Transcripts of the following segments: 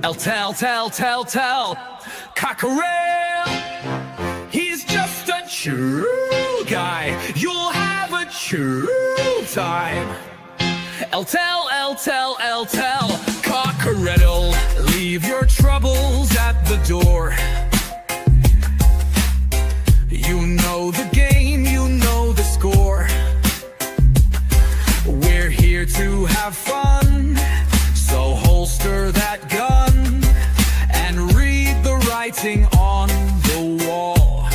Tel Cockerel. He's just a true guy. You'll have a true time. Tel Cockerel. Leave your troubles at the door. You know the game, you know the score. We're here to have fun, so holster that gun and read the writing on the wall.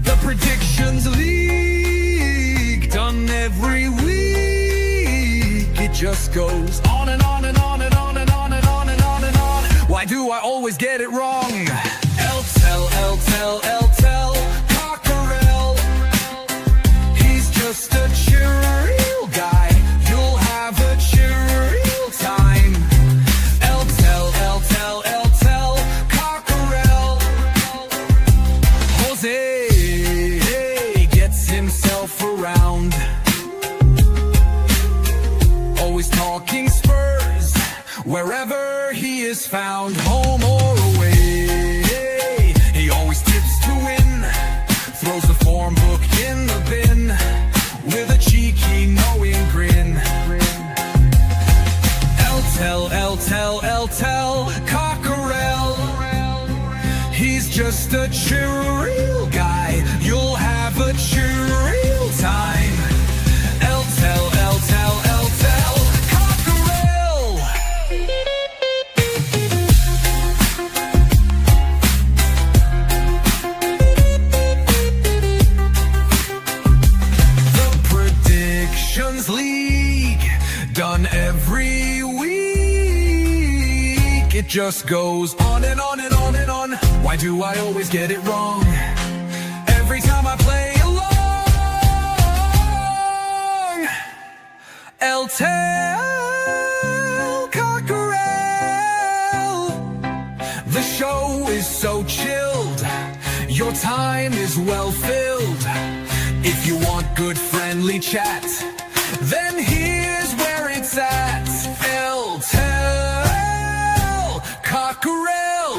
The predictions leak, done every week. It just goes on and on and on and on and on and on and on and on. Why do I always get it wrong? Tel Cockerel. He's just a chill guy. You'll have a chill time. Tel Cockerel. Jose gets himself around. Always talking Spurs wherever he is found, home or away. He always tips to win, throws the form book in the bin with a cheeky knowing grin. Tel Cockerel. He's just a chill guy. You'll have a chill time. Tel Cockerel. The predictions league, done every week. It just goes on and on and on and on. Why do I always get it wrong? Every time I play along. Tel Cockerel. The show is so chilled. Your time is well filled. If you want good friendly chat, then here's where it's at. Tel Cockerel.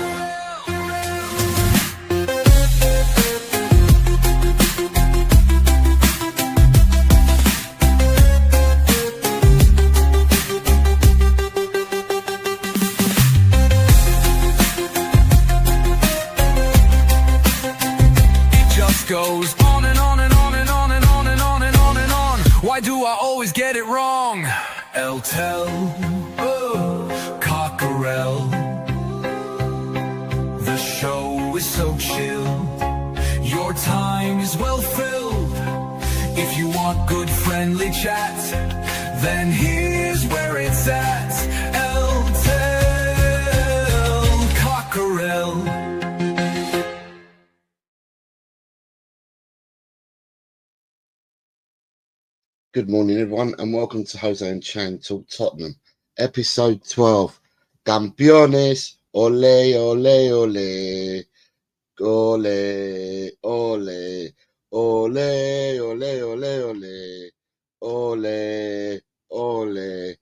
It just goes on and on and on and on and on and on and on and on. Why do I always get it wrong? Tel Cockerel. The show is so chill. Your time is well filled. If you want good friendly chat, then here's where it's at. Tel Cockerel. Good morning, everyone, and welcome to Jose and Chang Talk Tottenham, episode 12. Campeones, ole, ole, ole, ole, ole, ole, ole, ole, ole, ole.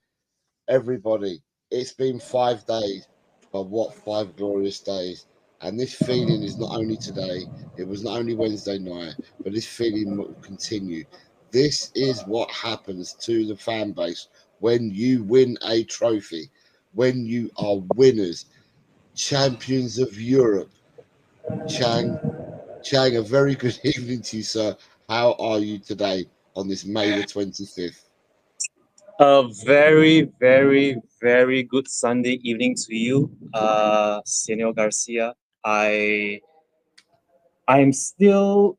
Everybody, it's been 5 days, but what 5 glorious days. And this feeling is not only today, it was not only Wednesday night, but this feeling will continue. This is what happens to the fan base when you win a trophy, when you are winners, champions of Europe. Chang, a very good evening to you, sir. How are you today on this May the 25th? A very, very, very good Sunday evening to you, Senor Garcia. I'm still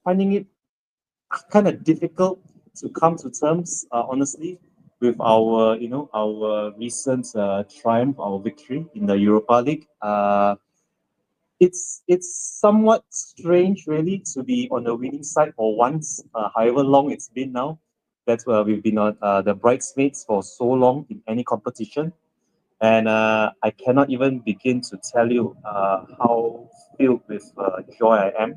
finding it kind of difficult to come to terms, honestly, with our recent triumph, our victory in the Europa League. It's somewhat strange, really, to be on the winning side for once, however long it's been now. That's where we've been on the bridesmaids for so long in any competition. And I cannot even begin to tell you how filled with joy I am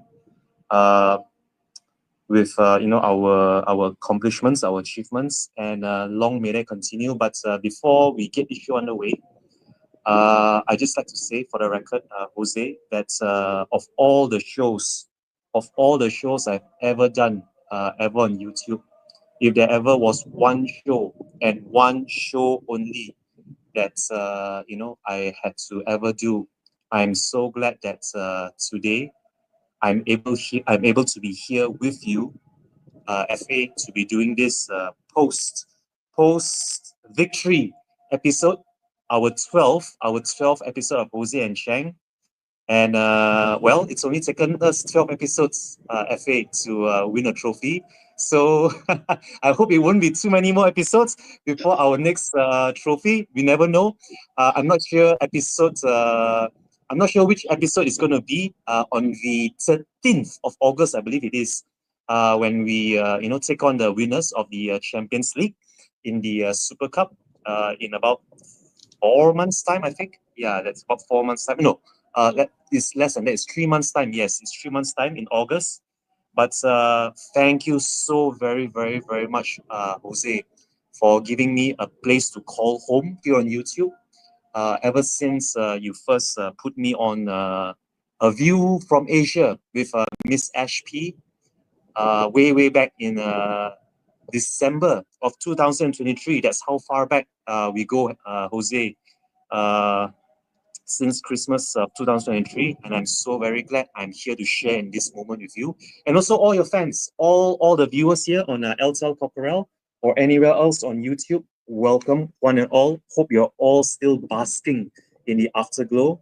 with our accomplishments, our achievements, and long may they continue. But before we get the show underway, I just like to say for the record, Jose, that of all the shows I've ever done, ever on YouTube, if there ever was one show and one show only that I had to ever do, I'm so glad that today I'm able to be here with you, FA, to be doing this post victory episode, our 12th episode of Jose and Chang. And well, it's only taken us 12 episodes, FA, to win a trophy. So I hope it won't be too many more episodes before our next trophy. We never know. I'm not sure which episode it's going to be on the 13th of August, I believe it is, when we take on the winners of the Champions League in the Super Cup in about 4 months' time, I think. Yeah, that's about 4 months' time. No, it's less than that. It's 3 months' time. Yes, it's 3 months' time in August. But thank you so very, very, very much, Jose, for giving me a place to call home here on YouTube. Ever since you first put me on A View from Asia with Miss HP, way back in December of 2023. That's how far back we go, Jose. Since Christmas of 2023, and I'm so very glad I'm here to share in this moment with you, and also all your fans, all the viewers here on Tel Cockerel or anywhere else on YouTube. Welcome, one and all. Hope you're all still basking in the afterglow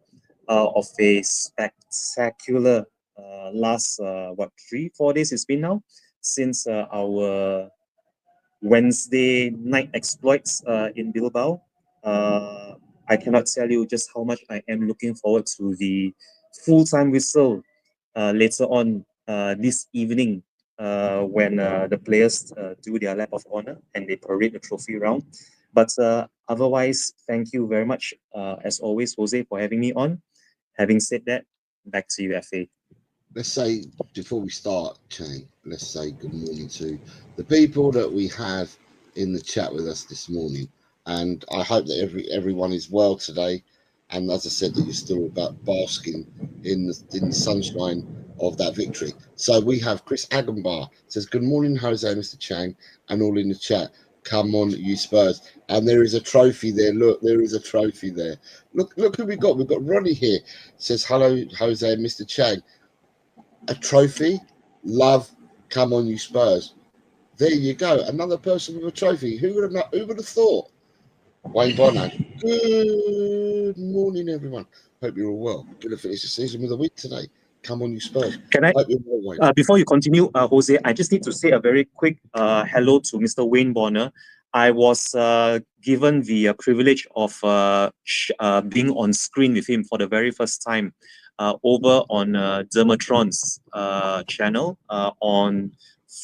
of a spectacular last 3-4 days it's been now since our Wednesday night exploits in Bilbao. I cannot tell you just how much I am looking forward to the full-time whistle later on this evening when the players do their lap of honor and they parade the trophy around. But otherwise, thank you very much, as always, Jose, for having me on. Having said that, back to you, FA. Let's say, before we start, Chang, let's say good morning to the people that we have in the chat with us this morning. And I hope that everyone is well today. And as I said, that you're still about basking in the sunshine of that victory. So we have Chris Agambar says, good morning, Jose, Mr. Chang, and all in the chat. Come on, you Spurs. And there is a trophy there. Look, there is a trophy there. Look who we got. We've got Ronnie here. Says, hello, Jose and Mr. Chang. A trophy. Love. Come on, you Spurs. There you go. Another person with a trophy. Who would have thought? Wayne Bonner. Good morning, everyone. Hope you're all well. Going to finish the season with a win today. Come on, you Spurs. Can I, hope you're well, Wayne. Before you continue, Jose, I just need to say a very quick hello to Mr. Wayne Bonner. I was given the privilege of being on screen with him for the very first time over on Dermatron's channel on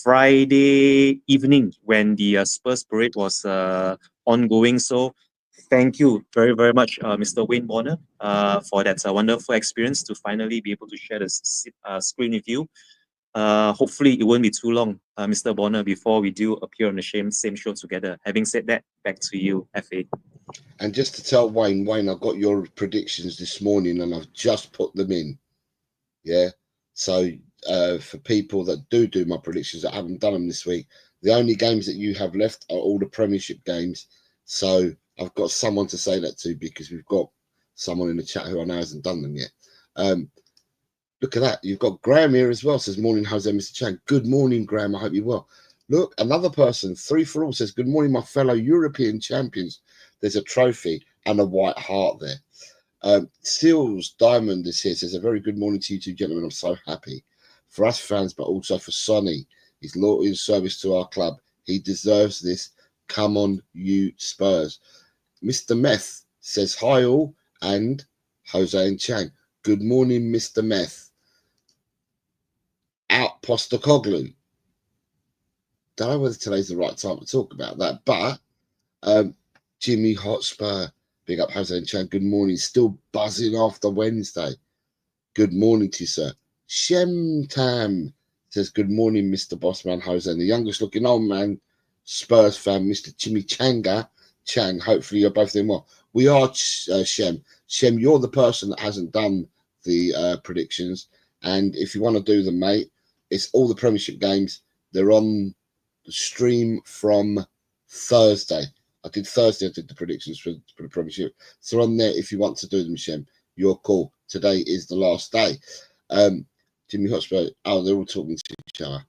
Friday evening when the Spurs parade was ongoing. So thank you very, very much, Mr. Wayne Bonner, for that wonderful experience to finally be able to share the screen with you. Hopefully it won't be too long, Mr. Bonner, before we do appear on the same show together. Having said that, back to you, FA. And just to tell Wayne, I got your predictions this morning and I've just put them in. Yeah. So for people that do my predictions that haven't done them this week, the only games that you have left are all the Premiership games. So I've got someone to say that to, because we've got someone in the chat who I know hasn't done them yet. Look at that. You've got Graham here as well. Says, morning, Jose, Mr. Chang. Good morning, Graham. I hope you're well. Look, another person, 3 for all, says, good morning, my fellow European champions. There's a trophy and a white heart there. Seals Diamond is here. Says, a very good morning to you two gentlemen. I'm so happy for us fans, but also for Sonny. His loyal service to our club. He deserves this. Come on, you Spurs. Mr. Meth says, hi all, and Jose and Chang. Good morning, Mr. Meth. Out Postacoglu. Don't know whether today's the right time to talk about that, but Jimmy Hotspur, big up Jose and Chang. Good morning. Still buzzing after Wednesday. Good morning to you, sir. Shem Tam says, good morning, Mr. Bossman Jose, and the youngest looking old man, Spurs fan, Mr. Jimmy Changa. Chang, hopefully you're both doing well. we are Shem. Shem, you're the person that hasn't done the predictions, and if you want to do them, mate, it's all the Premiership games. They're on the stream from Thursday. I did the predictions for the Premiership. So on there, if you want to do them, Shem, you're cool. Today is the last day. Jimmy Hotspur, they're all talking to each other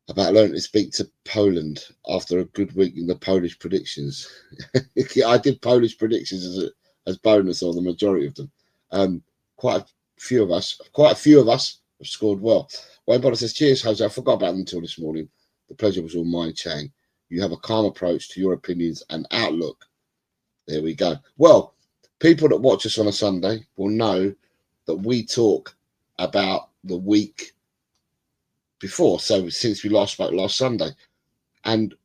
about learning to speak to Poland after a good week in the Polish predictions. I did Polish predictions as bonus, or the majority of them. Quite a few of us have scored well. Wayne Bonner says, cheers, Jose. I forgot about them until this morning. The pleasure was all mine, Chang. You have a calm approach to your opinions and outlook. There we go. Well, people that watch us on a Sunday will know that we talk about the week before. So since we last spoke last Sunday, and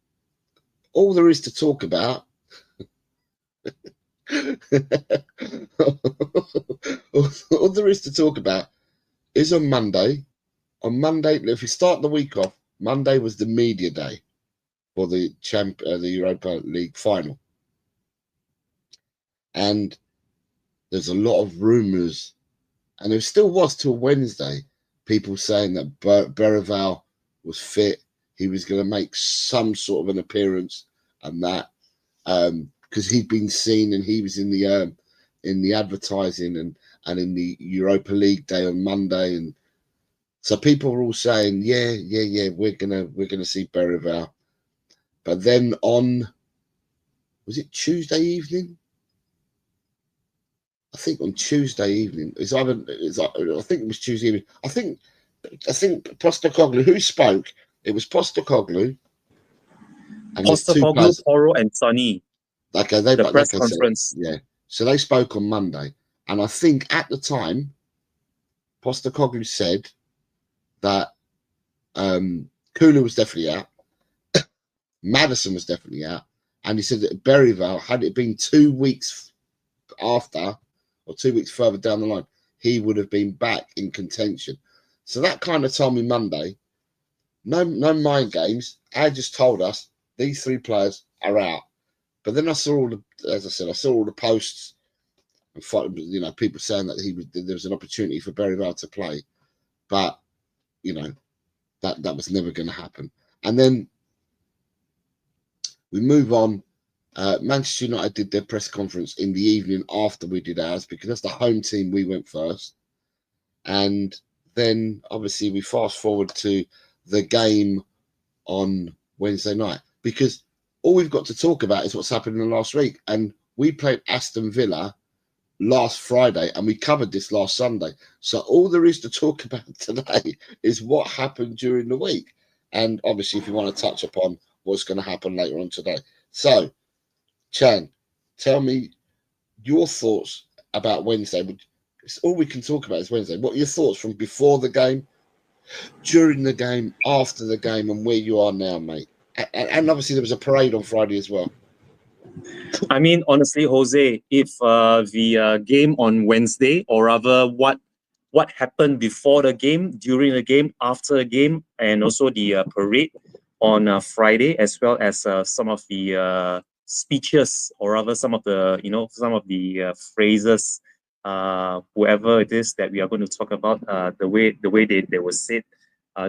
all there is to talk about all there is to talk about is on Monday. On Monday, if we start the week off, Monday was the media day for the Europa League final, and there's a lot of rumours, and there still was till Wednesday, people saying that Bergvall was fit, he was going to make some sort of an appearance, and that because he'd been seen and he was in the advertising and in the Europa League day on Monday, and so people were all saying, yeah, we're gonna see Bergvall. But then on, was it Tuesday evening? I think on Tuesday evening, I think it was Tuesday evening. I think Postecoglou, who spoke? It was Postecoglou. Postecoglou, Porro, and Sonny. Okay, the press conference. Yeah, so they spoke on Monday, and I think at the time, Postecoglou said that Kulu was definitely out, Maddison was definitely out, and he said that Bergvall, had it been 2 weeks after or 2 weeks further down the line, he would have been back in contention. So that kind of told me Monday, no mind games. I just told us these three players are out. But then I saw all the posts and people saying that there was an opportunity for Bergvall to play, but that was never going to happen. And then we move on. Manchester United did their press conference in the evening after we did ours, because that's the home team. We went first, and then obviously we fast forward to the game on Wednesday night, because all we've got to talk about is what's happened in the last week. And we played Aston Villa last Friday, and we covered this last Sunday. So all there is to talk about today is what happened during the week, and obviously if you want to touch upon what's going to happen later on today. So, Chang, tell me your thoughts about Wednesday. It's all we can talk about is Wednesday. What are your thoughts from before the game, during the game, after the game, and where you are now, mate? And obviously there was a parade on Friday as well. I mean, honestly, Jose, if the game on Wednesday, or rather what happened before the game, during the game, after the game, and also the parade on Friday, as well as some of the speeches, or rather some of the phrases, whoever it is that we are going to talk about, the way they were said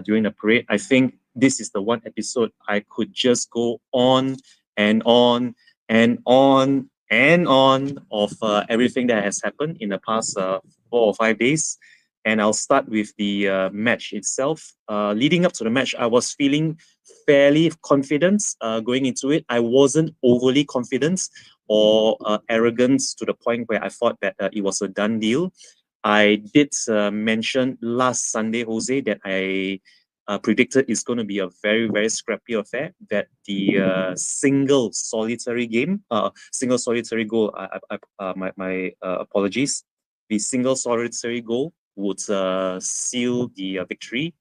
during the parade, I think this is the one episode I could just go on and on and on and on of everything that has happened in the past 4 or 5 days. And I'll start with the match itself. Leading up to the match, I was feeling fairly confident going into it. I wasn't overly confident or arrogant to the point where I thought that it was a done deal. I did mention last Sunday, Jose, that I predicted it's going to be a very, very scrappy affair, that the single solitary goal, my apologies, the single solitary goal would seal the victory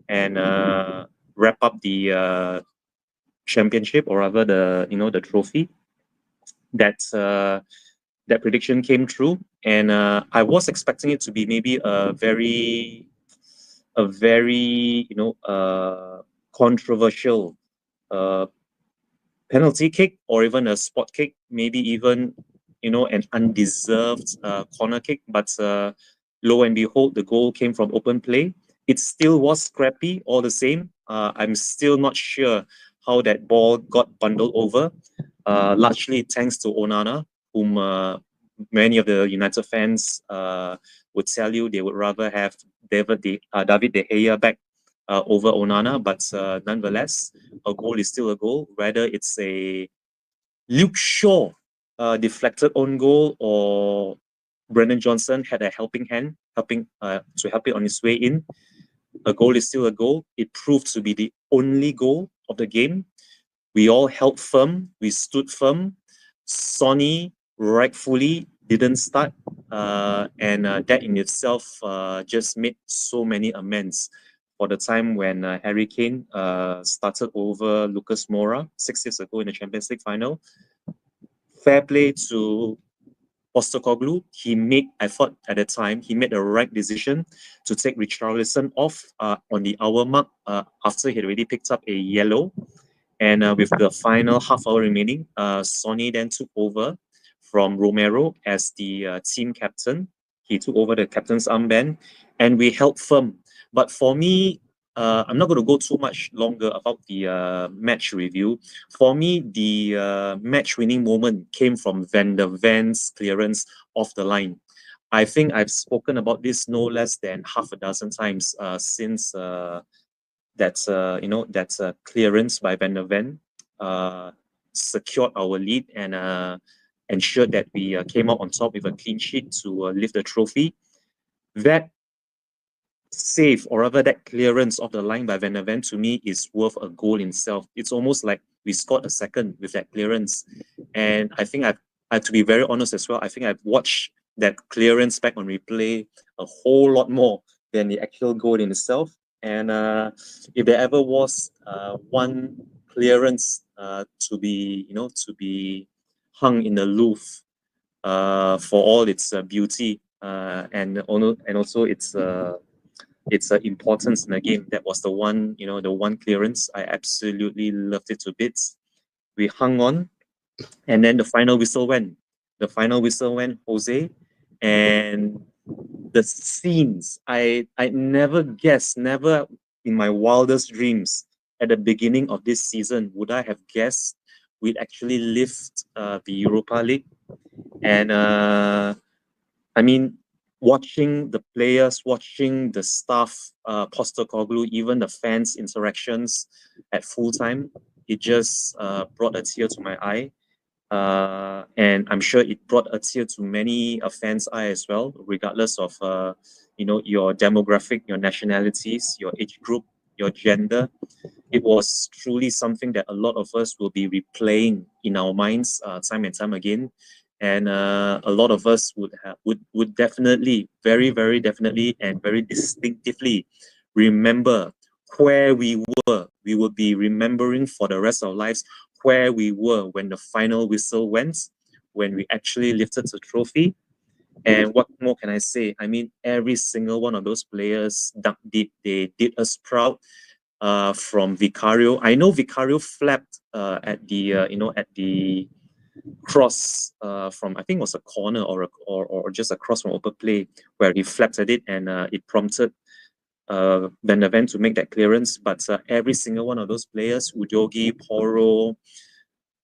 and wrap up the championship, or rather the trophy. That prediction came true, and I was expecting it to be maybe a very controversial penalty kick, or even a spot kick, maybe even an undeserved corner kick, but lo and behold, the goal came from open play. It still was scrappy all the same. I'm still not sure how that ball got bundled over. Largely thanks to Onana, whom many of the United fans would tell you they would rather have David De Gea back over Onana, but nonetheless, a goal is still a goal. Whether it's a Luke Shaw deflected own goal or Brennan Johnson had a helping hand, to help it on his way in, a goal is still a goal. It proved to be the only goal of the game. We all held firm. We stood firm. Sonny rightfully didn't start, and that in itself just made so many amends for the time when Harry Kane started over Lucas Moura 6 years ago in the Champions League final. Fair play to Postecoglou. I thought at the time, he made the right decision to take Richarlison off on the hour mark after he had already picked up a yellow. And with the final half hour remaining, Sonny then took over from Romero as the team captain. He took over the captain's armband, and we held firm. But for me, I'm not going to go too much longer about the match review. For me, the match-winning moment came from Van der Ven's clearance off the line. I think I've spoken about this no less than half a dozen times since that clearance by Van der Ven secured our lead and ensured that we came out on top with a clean sheet to lift the trophy. That save, or rather that clearance of the line by Van der Ven, to me is worth a goal in itself. It's almost like we scored a second with that clearance. And I think I have to be very honest as well, I think I've watched that clearance back on replay a whole lot more than the actual goal in itself. And if there ever was one clearance to be hung in the Louvre for all its beauty and also its importance in the game, that was the one clearance. I absolutely loved it to bits. We hung on, and then the final whistle went. Jose, and the scenes. I never guessed, never in my wildest dreams at the beginning of this season would I have guessed we'd actually lift the Europa League. And I mean, watching the players, watching the staff, Postecoglou, even the fans' interactions at full time, it just brought a tear to my eye. And I'm sure it brought a tear to many fans' eye as well, regardless of your demographic, your nationalities, your age group, your gender. It was truly something that a lot of us will be replaying in our minds time and time again. And a lot of us would definitely, very, very definitely, and very distinctively remember where we were. We will be remembering for the rest of our lives where we were when the final whistle went, when we actually lifted the trophy. And what more can I say? I mean, every single one of those players dug deep. They did us proud. From Vicario, I know Vicario flapped at the cross from, I think it was a corner or just a cross from open play, where he flapped at it, and it prompted Van der Ven to make that clearance. But every single one of those players, Udogi, Porro,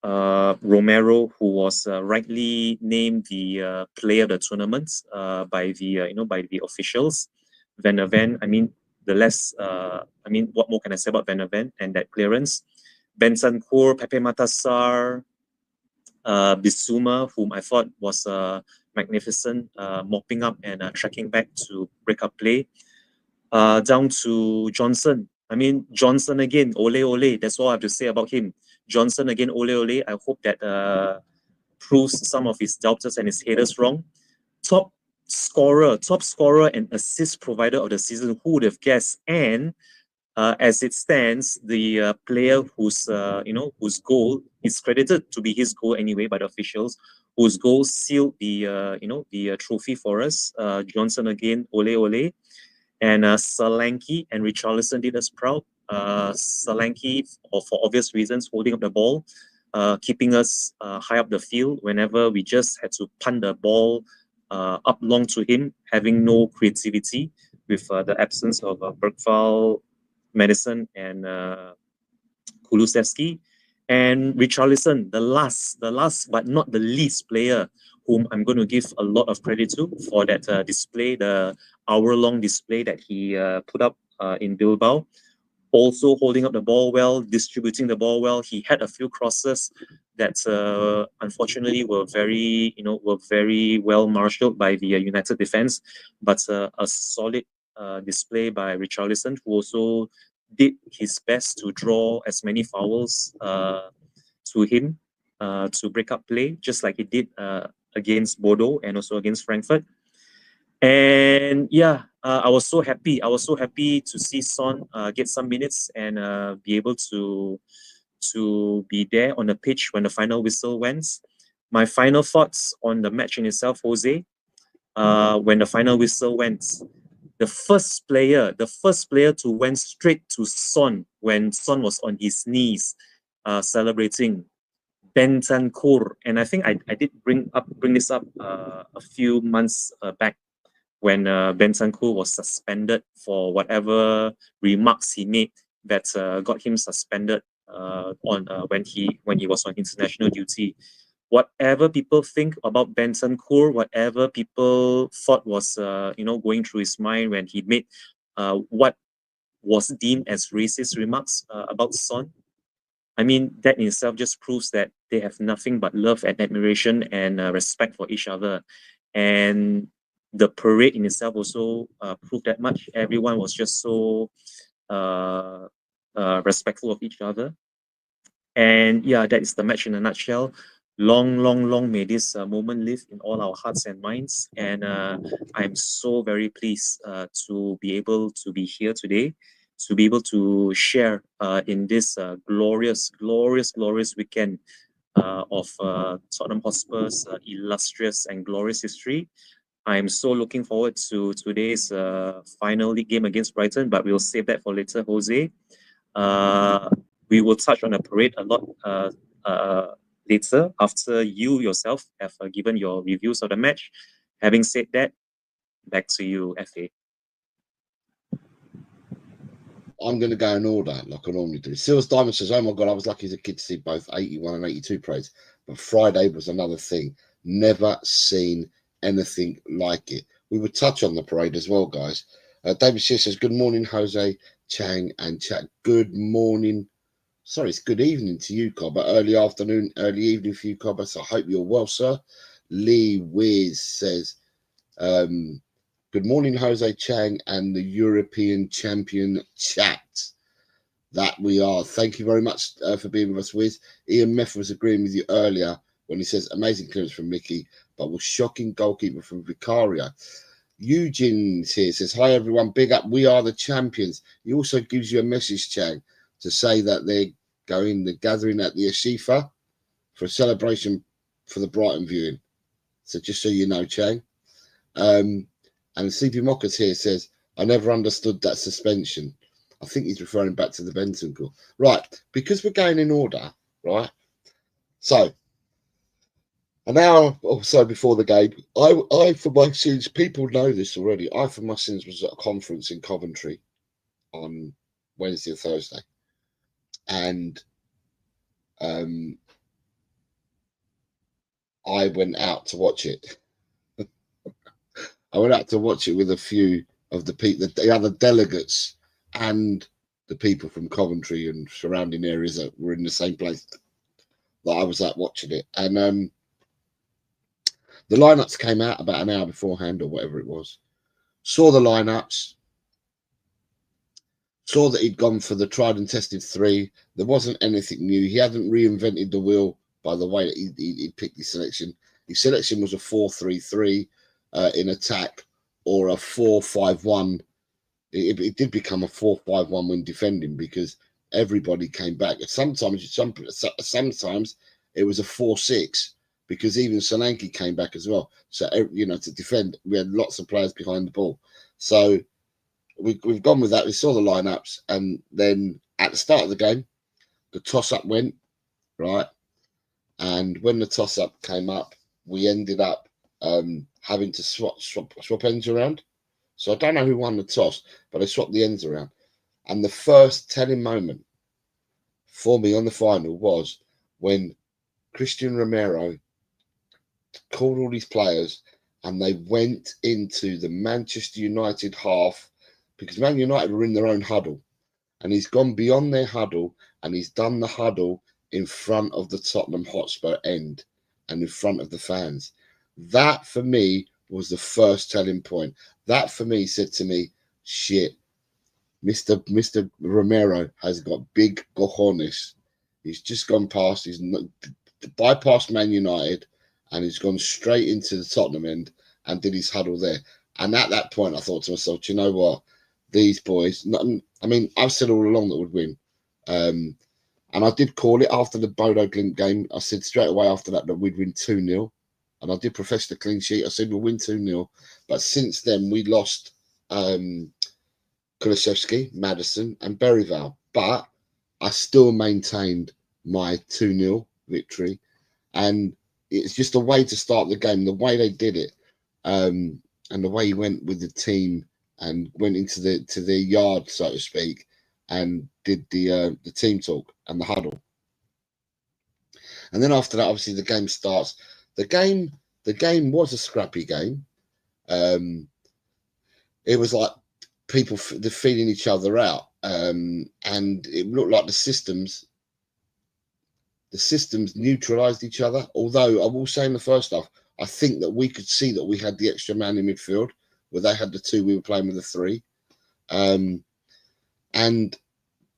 Romero, who was rightly named the player of the tournament by the officials, Van der Ven. I mean, what more can I say about Van der Ven and that clearance? Bentancur, Pepe Matassar, Bissouma, whom I thought was magnificent, mopping up and tracking back to break up play. Down to Johnson. I mean, Johnson again, ole ole. That's all I have to say about him. Johnson again, ole ole. I hope that proves some of his doubters and his haters wrong. Top scorer and assist provider of the season. Who would have guessed? And as it stands, the player whose goal is credited to be his goal anyway by the officials, whose goal sealed the trophy for us. Johnson again, ole ole. And Solanke and Richarlison did us proud. Solanke, for obvious reasons, holding up the ball. keeping us high up the field whenever we just had to punt the ball up long to him, having no creativity with the absence of Bergvall, Madison, and Kulusevski. And Richarlison, the last but not the least player whom I'm going to give a lot of credit to for that display, the hour-long display that he put up in Bilbao. Also holding up the ball well, distributing the ball well. He had a few crosses that unfortunately were very well marshaled by the United defense, but a solid display by Richarlison, who also did his best to draw as many fouls to him to break up play, just like he did against Bordeaux and also against Frankfurt. And yeah, I was so happy. I was so happy to see Son get some minutes and be able to be there on the pitch when the final whistle went. My final thoughts on the match in itself, Jose, when the final whistle went, the first player to went straight to Son when Son was on his knees celebrating, Bentancur. And I think I did bring this up a few months back when Bentancur was suspended for whatever remarks he made that got him suspended when he was on international duty. Whatever people think about Bentancur, whatever people thought was going through his mind when he made what was deemed as racist remarks about Son, I mean, that in itself just proves that they have nothing but love and admiration and respect for each other. And the parade in itself also proved that much. Everyone was just so respectful of each other. And yeah, that is the match in a nutshell. Long may this moment live in all our hearts and minds. And I'm so very pleased to be able to be here today, to be able to share in this glorious weekend of Tottenham Hotspur's illustrious and glorious history. I'm so looking forward to today's final league game against Brighton, but we'll save that for later, Jose. We will touch on the parade a lot later after you yourself have given your reviews of the match. Having said that, back to you, FA. I'm going to go in order like I normally do. Sills Diamond says, oh my God, I was lucky as a kid to see both 81 and 82 parades, but Friday was another thing. Never seen anything like it. We would touch on the parade as well, guys. David Shear says, good morning, Jose, Chang, and chat. Good morning. Sorry, it's good evening to you, Cobber. Early afternoon, early evening for you, Cobber. So I hope you're well, sir. Lee Wiz says, good morning, Jose, Chang, and the European champion chat. That we are. Thank you very much for being with us, Wiz. Ian Meff was agreeing with you earlier when he says, amazing clearance from Mickey, but was shocking goalkeeper from Vicario. Eugene's here, says, hi, everyone. Big up. We are the champions. He also gives you a message, Chang, to say that they're gathering at the Ashifa for a celebration for the Brighton viewing. So just so you know, Chang. And CP Mockers here says, I never understood that suspension. I think he's referring back to the Benton goal. Right, because we're going in order, right? So, an hour or so before the game, I for my sins, people know this already, I for my sins was at a conference in Coventry on Wednesday or Thursday. And I went out to watch it. I went out to watch it with a few of the people, the other delegates and the people from Coventry and surrounding areas that were in the same place that I was at watching it. And the lineups came out about an hour beforehand or whatever it was. Saw the lineups. Saw that he'd gone for the tried and tested three. There wasn't anything new. He hadn't reinvented the wheel by the way that he picked his selection. His selection was a 4-3-3 in attack or a 4-5-1. It did become a 4-5-1 when defending because everybody came back. Sometimes it was a 4-6 because even Solanke came back as well. So, to defend, we had lots of players behind the ball. So we've gone with that. We saw the lineups, and then at the start of the game, the toss-up went, right? And when the toss-up came up, we ended up having to swap ends around. So I don't know who won the toss, but they swapped the ends around. And the first telling moment for me on the final was when Christian Romero called all these players and they went into the Manchester United half, because Man United were in their own huddle, and he's gone beyond their huddle and he's done the huddle in front of the Tottenham Hotspur end and in front of the fans. That for me was the first telling point. That for me said to me, shit, Mr. Romero has got big cojones. He's just gone past, he's bypassed Man United, and he's gone straight into the Tottenham end and did his huddle there. And at that point, I thought to myself, do you know what? These boys, I mean, I've said all along that would win. And I did call it after the Bodo Glimt game. I said straight away after that we'd win 2-0. And I did profess the clean sheet. I said we'll win 2-0. But since then, we lost Kulusevski, Maddison, and Berryvale. But I still maintained my 2-0 victory. And it's just a way to start the game, the way they did it, and the way he went with the team and went into the yard, so to speak, and did the team talk and the huddle. And then after that, obviously, the game starts. The game was a scrappy game. It was like people feeling each other out, and it looked like the systems neutralised each other. Although I will say in the first half, I think that we could see that we had the extra man in midfield, where they had the two, we were playing with the three. And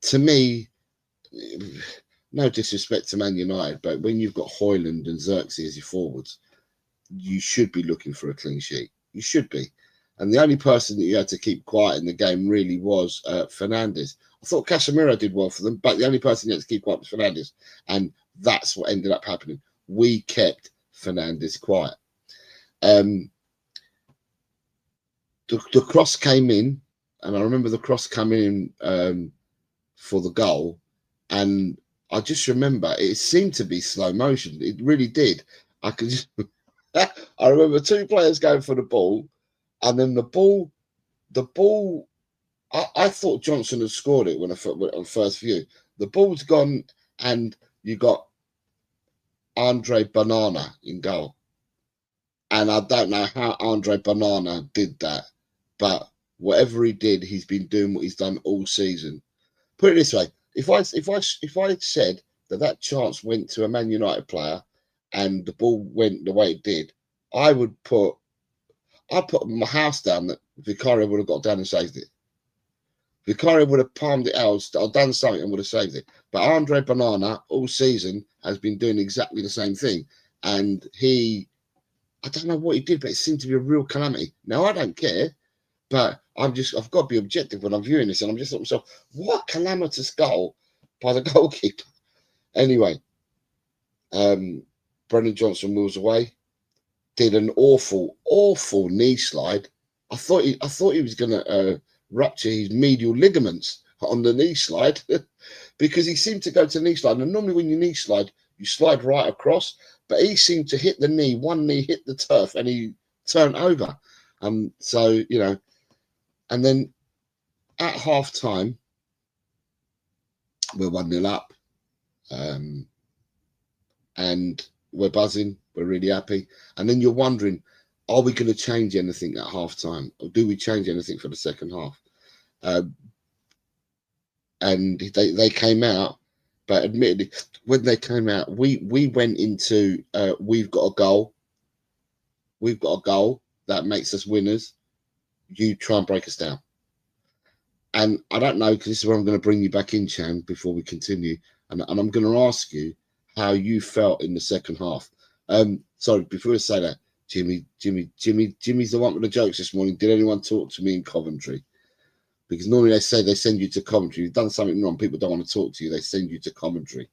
to me, no disrespect to Man United, but when you've got Højlund and Xerxes as your forwards, you should be looking for a clean sheet. You should be. And the only person that you had to keep quiet in the game really was Fernandes. I thought Casemiro did well for them, but the only person you had to keep quiet was Fernandes. And that's what ended up happening. We kept Fernandes quiet. The cross came in, and I remember the cross coming in for the goal. And I just remember it seemed to be slow motion. It really did. I could just, I remember two players going for the ball, and then the ball, I thought Johnson had scored it when I went on first view. The ball's gone, and you got Andre Banana in goal. And I don't know how Andre Banana did that, but whatever he did, he's been doing what he's done all season. Put it this way: if I had said that chance went to a Man United player and the ball went the way it did, I'd put my house down that Vicario would have got down and saved it. Vicario would have palmed it out or done something and would have saved it. But Andre Banana all season has been doing exactly the same thing. And I don't know what he did, but it seemed to be a real calamity. Now, I don't care, but I've got to be objective when I'm viewing this. And I'm just thinking to myself, what calamitous goal by the goalkeeper. Anyway, Brendan Johnson moves away, did an awful knee slide. I thought he was going to rupture his medial ligaments on the knee slide because he seemed to go to knee slide. And normally when you knee slide, you slide right across, but he seemed to hit the knee. One knee hit the turf and he turned over. So, you know, and then at half time, we're 1-0 up. And we're buzzing. We're really happy. And then you're wondering, are we going to change anything at half time? Or do we change anything for the second half? And they came out, but admittedly, when they came out, we went into, we've got a goal. We've got a goal that makes us winners. You try and break us down. And I don't know, because this is where I'm going to bring you back in, Chang, before we continue. And I'm going to ask you how you felt in the second half. Sorry, before I say that, Jimmy's the one with the jokes this morning. Did anyone talk to me in Coventry? Because normally they say they send you to Coventry. You've done something wrong. People don't want to talk to you. They send you to Coventry.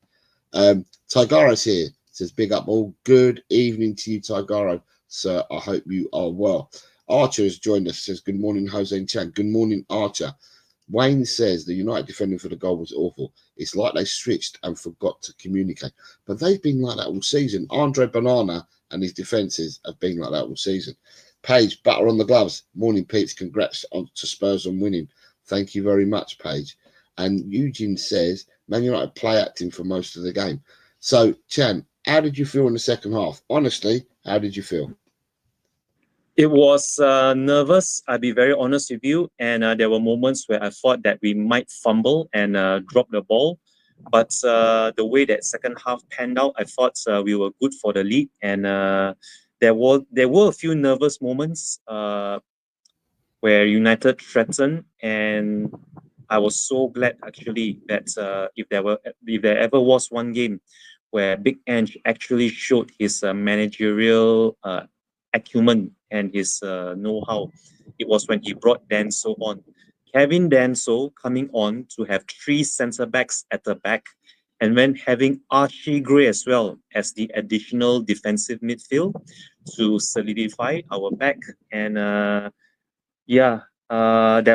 Tigara's here. Says, big up all. Good evening to you, Tigara. Sir, I hope you are well. Archer has joined us. Says, good morning, Jose and Chang. Good morning, Archer. Wayne says the United defending for the goal was awful. It's like they switched and forgot to communicate. But they've been like that all season. Andre Banana and his defences have been like that all season. Paige, butter on the gloves. Morning, Pete. Congrats to Spurs on winning. Thank you very much, Paige. And Eugene says, Man United play acting for most of the game. So, Chan, how did you feel in the second half? Honestly, how did you feel? It was nervous, I'll be very honest with you. And there were moments where I thought that we might fumble and drop the ball. But the way that second half panned out, I thought we were good for the lead. And there were a few nervous moments where United threatened. And I was so glad actually that if there ever was one game where Big Ange actually showed his managerial acumen and his know-how, it was when he brought Danso on. Kevin Danso coming on to have 3 centre-backs at the back, and then having Archie Gray as well as the additional defensive midfield to solidify our back. And that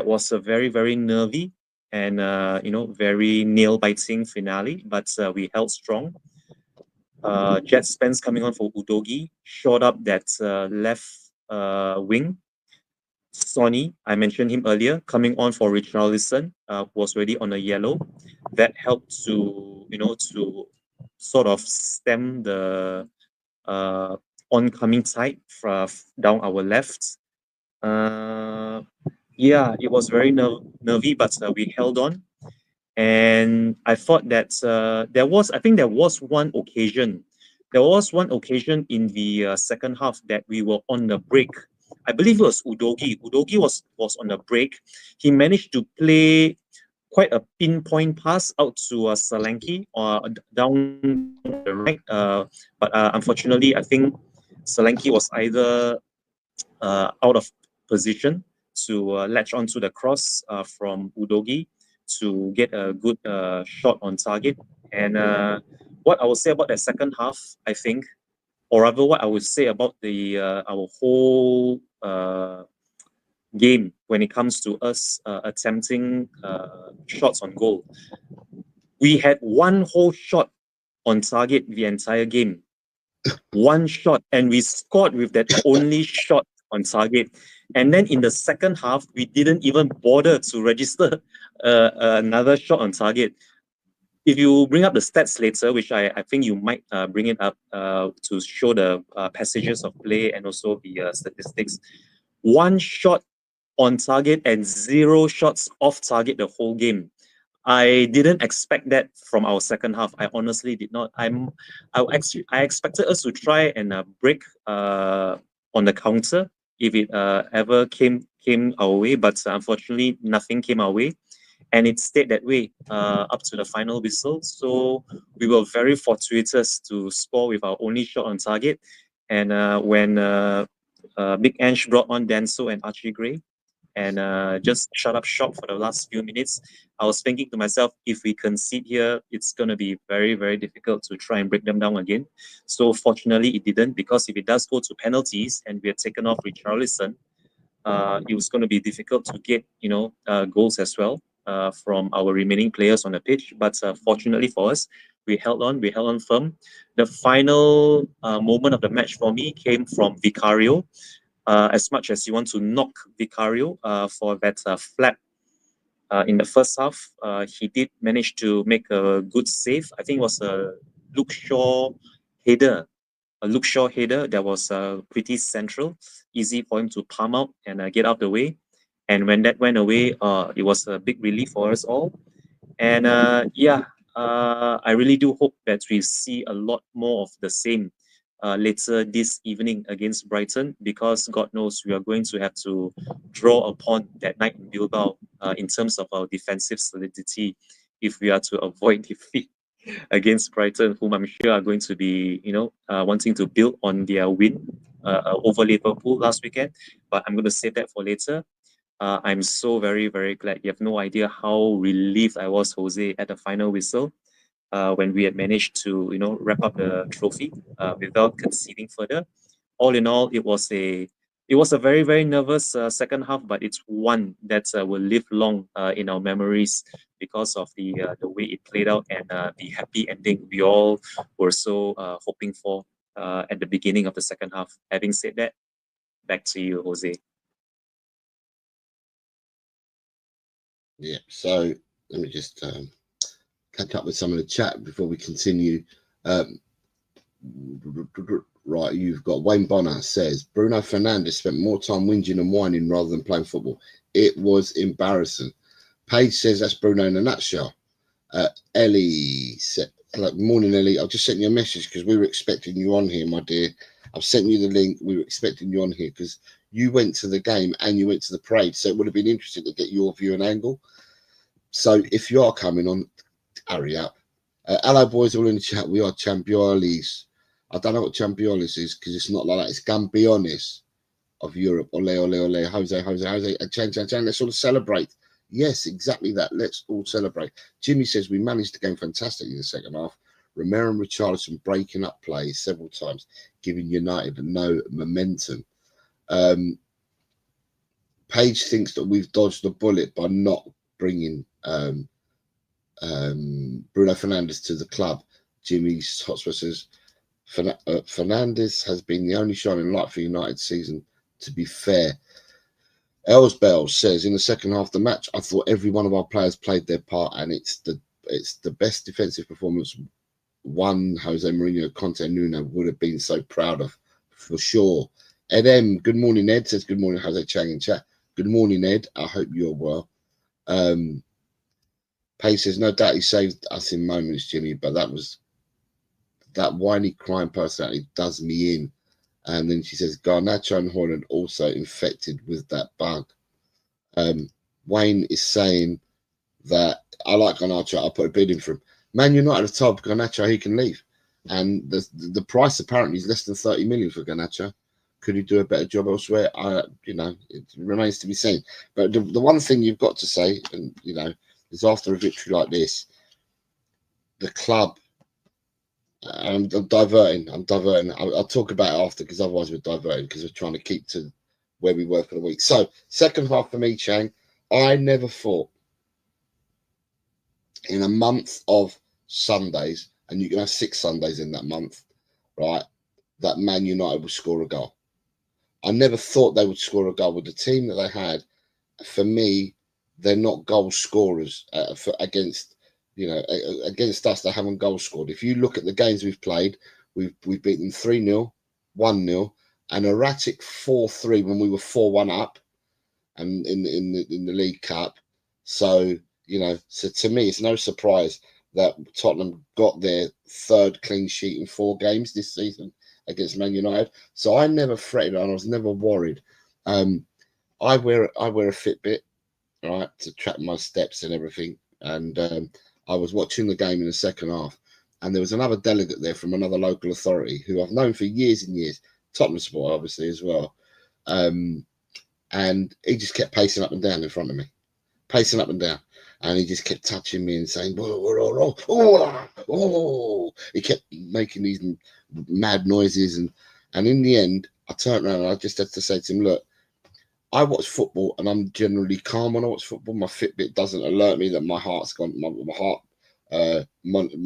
was a very, very nervy and very nail-biting finale, but we held strong. Jet Spence coming on for Udogi, shot up that left wing. Sonny, I mentioned him earlier, coming on for Richarlison, was already on a yellow. That helped to sort of stem the oncoming tide down our left. It was very nervy, but we held on. And I thought that there was one occasion. There was one occasion in the second half that we were on the break. I believe it was Udogi. Udogi was on the break. He managed to play quite a pinpoint pass out to Solanke down the right. But unfortunately, I think Solanke was either out of position to latch onto the cross from Udogi to get a good shot on target. And what I would say about the second half, I think, or rather what I would say about the our whole game when it comes to us attempting shots on goal. We had one whole shot on target the entire game. One shot, and we scored with that only shot on target. And then in the second half, we didn't even bother to register another shot on target. If you bring up the stats later, which I think you might bring it up to show the passages of play and also the statistics, one shot on target and 0 shots off target the whole game. I didn't expect that from our second half. I honestly did not. I expected us to try and break on the counter if it ever came our way, but unfortunately nothing came our way, and it stayed that way up to the final whistle. So we were very fortuitous to score with our only shot on target. And when Big Ange brought on Danso and Archie Gray, and just shut up shop for the last few minutes, I was thinking to myself, if we concede here, it's going to be very, very difficult to try and break them down again. So fortunately, it didn't, because if it does go to penalties and we had taken off Richarlison, it was going to be difficult to get goals as well from our remaining players on the pitch. But fortunately for us, we held on firm. The final moment of the match for me came from Vicario. As much as you want to knock Vicario for that flap in the first half, he did manage to make a good save. I think it was a Luke Shaw header. A Luke Shaw header that was pretty central, easy for him to palm out and get out the way. And when that went away, it was a big relief for us all. And I really do hope that we see a lot more of the same later this evening against Brighton, because God knows we are going to have to draw upon that night in Bilbao in terms of our defensive solidity if we are to avoid defeat against Brighton, whom I'm sure are going to be, wanting to build on their win over Liverpool last weekend. But I'm going to save that for later. I'm so very, very glad. You have no idea how relieved I was, Jose, at the final whistle when we had managed to, wrap up the trophy without conceding further. All in all, it was It was a very, very nervous second half, but it's one that will live long in our memories because of the way it played out and the happy ending we all were so hoping for at the beginning of the second half. Having said that, back to you, Jose. Yeah, so let me just catch up with some of the chat before we continue. Right, you've got Wayne Bonner says Bruno Fernandes spent more time whinging and whining rather than playing football. It was embarrassing. Paige says that's Bruno in a nutshell. Ellie said, hello, morning, Ellie. I've just sent you a message because we were expecting you on here, my dear. I've sent you the link. We were expecting you on here because you went to the game and you went to the parade, so it would have been interesting to get your view and angle. So if you are coming on, hurry up. Hello, boys, all in the chat. We are Campeones. I don't know what Campeones is because it's not like that. It's Campeones of Europe. Ole, ole, ole. Jose. Chang. Let's all celebrate. Yes, exactly that. Let's all celebrate. Jimmy says we managed the game fantastically in the second half. Romero and Richarlison breaking up plays several times, giving United no momentum. Paige thinks that we've dodged the bullet by not bringing Bruno Fernandes to the club. Jimmy's Hotspur says Fernandes has been the only shining light for United season, to be fair. Elsbell says in the second half of the match, I thought every one of our players played their part, and it's the best defensive performance one Jose Mourinho, Conte, Nuno would have been so proud of, for sure. Ed M, good morning, Ed, says good morning, Jose Chang in chat. Good morning, Ed. I hope you're well. Pace says, no doubt he saved us in moments, Jimmy, but that whiny crying personality does me in. And then she says, Garnacho and Haaland also infected with that bug. Wayne is saying that I like Garnacho. I'll put a bid in for him. Man United have told Garnacho he can leave. And the price apparently is less than 30 million for Garnacho. Could he do a better job elsewhere? It remains to be seen. But the one thing you've got to say, and is after a victory like this, the club. I'm diverting. I'll talk about it after because otherwise we're diverting because we're trying to keep to where we were for the week. So second half for me, Chang. I never thought in a month of Sundays, and you can have 6 Sundays in that month, right, that Man United would score a goal. I never thought they would score a goal with the team that they had. For me, they're not goal scorers against us. They haven't goal scored. If you look at the games we've played, we've beaten 3-0, 1-0, an erratic 4-3 when we were 4-1 up, and in the League Cup. So so to me, it's no surprise that Tottenham got their 3rd clean sheet in 4 games this season against Man United. So I never fretted and I was never worried. I wear a Fitbit, right, to track my steps and everything. And I was watching the game in the second half, and there was another delegate there from another local authority who I've known for years and years, Tottenham supporter obviously as well. And he just kept pacing up and down in front of me, pacing up and down. And he just kept touching me and saying, oh. He kept making these mad noises. And in the end, I turned around and I just had to say to him, look, I watch football and I'm generally calm when I watch football. My Fitbit doesn't alert me that my heart's gone, my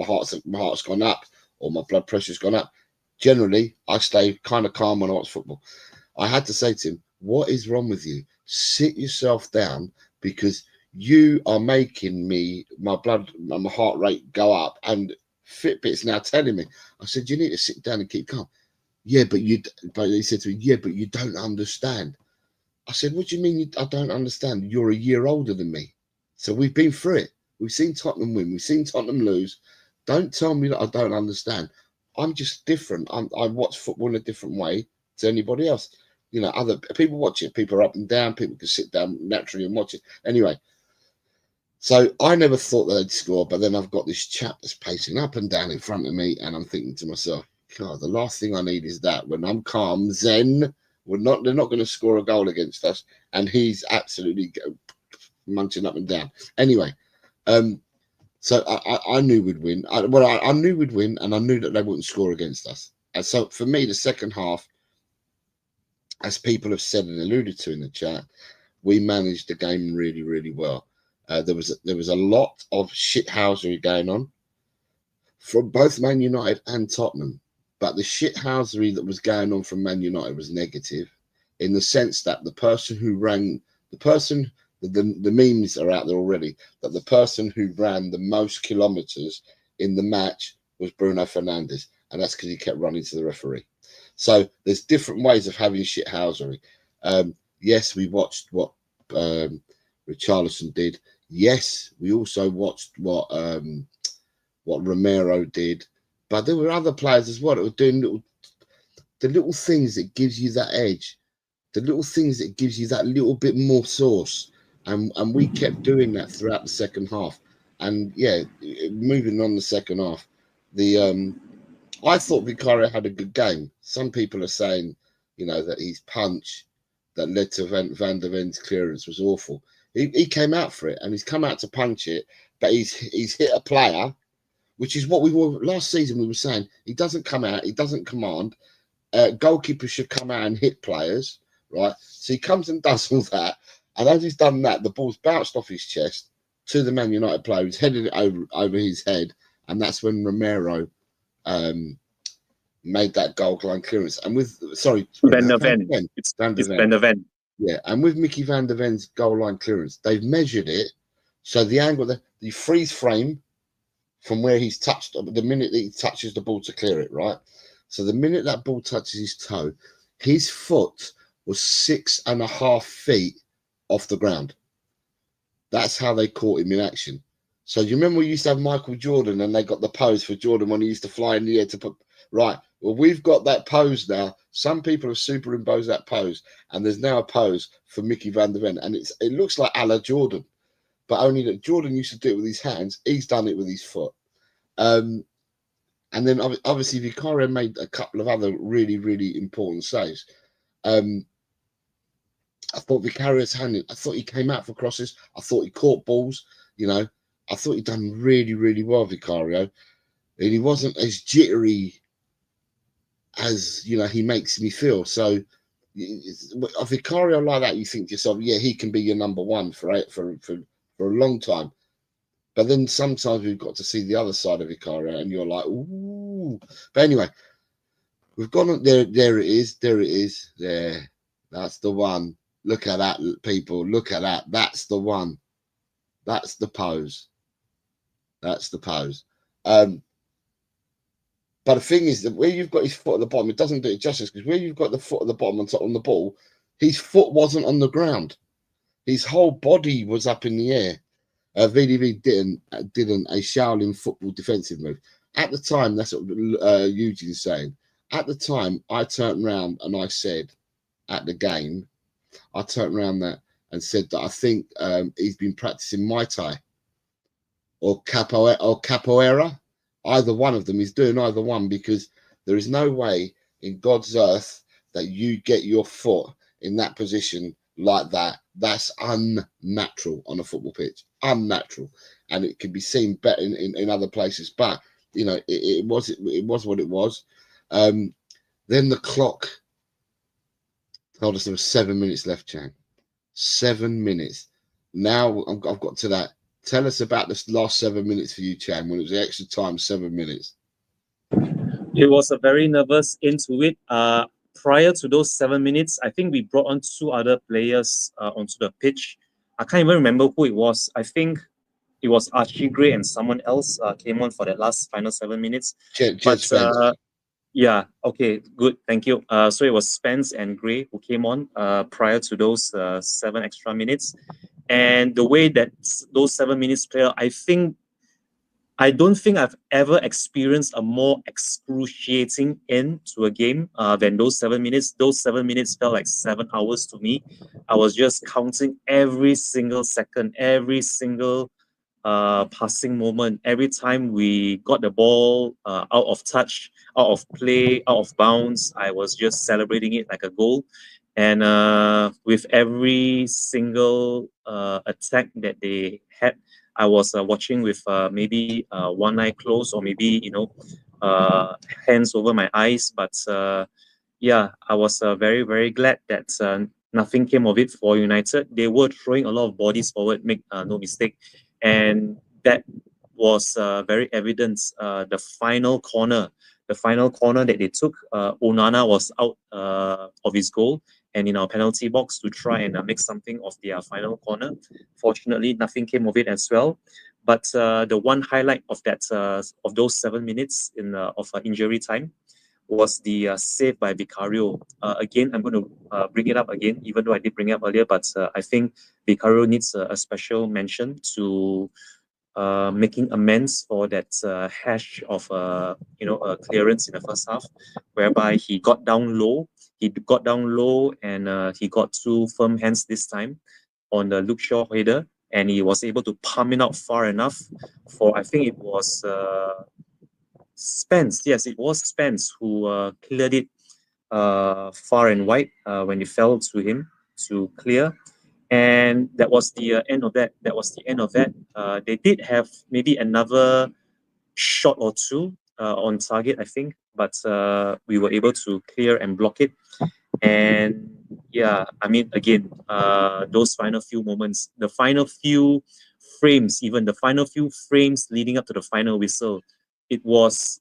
heart's gone up or my blood pressure's gone up. Generally, I stay kind of calm when I watch football. I had to say to him, what is wrong with you? Sit yourself down because you are making my heart rate go up, and Fitbit's now telling me. I said, you need to sit down and keep calm. Yeah, but he said to me, yeah, but you don't understand. I said, what do you mean I don't understand? You're a year older than me. So we've been through it. We've seen Tottenham win. We've seen Tottenham lose. Don't tell me that I don't understand. I'm just different. I watch football in a different way to anybody else. Other people watch it. People are up and down. People can sit down naturally and watch it. Anyway, so I never thought that they'd score, but then I've got this chap that's pacing up and down in front of me, and I'm thinking to myself, God, the last thing I need is that. When I'm calm, zen, they're not going to score a goal against us, and he's absolutely munching up and down. Anyway, so I knew we'd win. I knew we'd win, and I knew that they wouldn't score against us. And so for me, the second half, as people have said and alluded to in the chat, we managed the game really, really well. There was a lot of shithousery going on from both Man United and Tottenham, but the shithousery that was going on from Man United was negative, in the sense that the memes are out there already, that the person who ran the most kilometers in the match was Bruno Fernandes, and that's because he kept running to the referee. So there's different ways of having shithousery. Yes, we watched what Richarlison did. Yes, we also watched what Romero did, but there were other players as well that were doing the little things that gives you that edge, the little things that gives you that little bit more sauce, and we kept doing that throughout the second half. And yeah, moving on the second half, I thought Vicario had a good game. Some people are saying, that his punch that led to Van der Ven's clearance was awful. He came out for it, and he's come out to punch it, but he's hit a player, which is what we were last season. We were saying he doesn't come out, he doesn't command. Goalkeepers should come out and hit players, right? So he comes and does all that, and as he's done that, the ball's bounced off his chest to the Man United player, who's headed it over his head, and that's when Romero made that goal line clearance. And with Van der Ven. It's Van der Ven. Yeah, and with Mickey Van der Ven's goal line clearance, they've measured it. So the angle, the freeze frame from where he's touched, the minute that he touches the ball to clear it, right? So the minute that ball touches his toe, his foot was 6.5 feet off the ground. That's how they caught him in action. So you remember we used to have Michael Jordan, and they got the pose for Jordan when he used to fly in the air to put, right? Well, we've got that pose now. Some people have superimposed that pose, and there's now a pose for Mickey Van der Ven, and it looks like a la Jordan, but only that Jordan used to do it with his hands. He's done it with his foot. And then obviously Vicario made a couple of other really, really important saves. I thought Vicario's handling, I thought he came out for crosses. I thought he caught balls. I thought he'd done really, really well, Vicario. And he wasn't as jittery as, he makes me feel. So a Vicario like that, you think to yourself, yeah, he can be your number one for a long time. But then sometimes we've got to see the other side of Vicario, and you're like, ooh. But anyway, we've gone on there. There it is. There. That's the one. Look at that, people. Look at that. That's the one. That's the pose. That's the pose. But the thing is that where you've got his foot at the bottom, it doesn't do it justice, because where you've got the foot at the bottom on the ball, his foot wasn't on the ground. His whole body was up in the air. VDV didn't a Shaolin football defensive move. At the time, that's what Eugene's saying. At the time, I turned around and I said, at the game, I turned around and said that I think he's been practicing Muay Thai or capoeira. Either one of them. He's doing either one, because there is no way in God's earth that you get your foot in that position like that. That's unnatural on a football pitch. Unnatural. And it can be seen better in other places. But, it was what it was. Then the clock told us there was 7 minutes left, Chang. 7 minutes. Now I've got to that. Tell us about this last 7 minutes for you, Chang, when it was the extra time, 7 minutes. It was a very nervous into it. Prior to those 7 minutes, I think we brought on 2 other players onto the pitch. I can't even remember who it was. I think it was Archie Gray and someone else came on for that last final 7 minutes. Yeah, okay, good, thank you. So it was Spence and Gray who came on prior to those 7 extra minutes. And the way that those 7 minutes played, I don't think I've ever experienced a more excruciating end to a game than those 7 minutes. Those 7 minutes felt like 7 hours to me. I was just counting every single second, every single passing moment. Every time we got the ball out of touch, out of play, out of bounds, I was just celebrating it like a goal. And with every single attack that they had, I was watching with maybe one eye closed, or maybe hands over my eyes. But yeah, I was very, very glad that nothing came of it for United. They were throwing a lot of bodies forward, make no mistake. And that was very evident. The final corner that they took, Onana was out of his goal and in our penalty box to try and make something of their final corner. Fortunately, nothing came of it as well. But the one highlight of that of those 7 minutes of injury time was the save by Vicario. Again, I'm going to bring it up again, even though I did bring it up earlier, but I think Vicario needs a special mention to making amends for that hash of clearance in the first half, whereby he got down low. He got down low and he got two firm hands this time on the Luke Shaw header, and he was able to palm it out far enough for, I think it was Spence. Yes, it was Spence who cleared it far and wide when it fell to him to clear. And that was the end of that. That was the end of that. They did have maybe another shot or two on target, I think, but we were able to clear and block it. And yeah, I mean, again, those final few moments, the final few frames, even the final few frames leading up to the final whistle, it was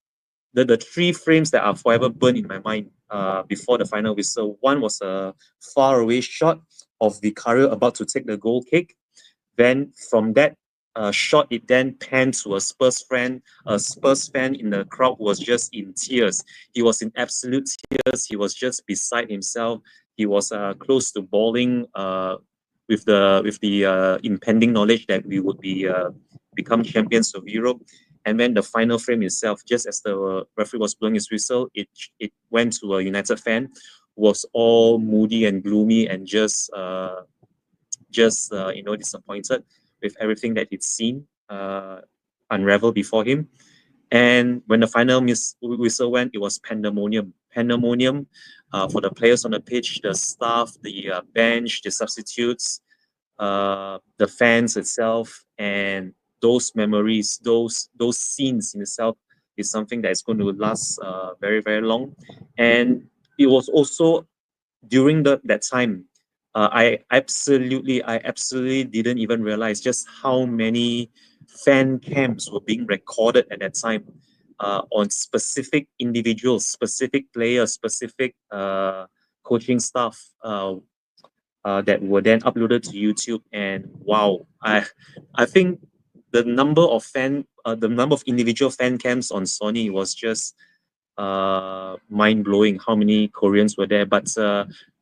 the three frames that are forever burned in my mind before the final whistle. One was a far away shot of Vicario about to take the goal kick. Then from that shot, it then panned to a Spurs fan in the crowd who was just in tears. He was in absolute tears. He was just beside himself. He was close to bawling with the impending knowledge that we would be become champions of Europe. And then the final frame itself, just as the referee was blowing his whistle, it went to a United fan who was all moody and gloomy and just disappointed with everything that he'd seen unravel before him. And when the final whistle went, it was pandemonium. Pandemonium for the players on the pitch, the staff, the bench, the substitutes, the fans itself, and those memories, those scenes in itself is something that is going to last very, very long. And it was also during that time, I absolutely didn't even realize just how many fan camps were being recorded at that time on specific individuals, specific players, specific coaching staff that were then uploaded to YouTube. And wow, I think the number of individual fan camps on Sony was just mind blowing. How many Koreans were there? But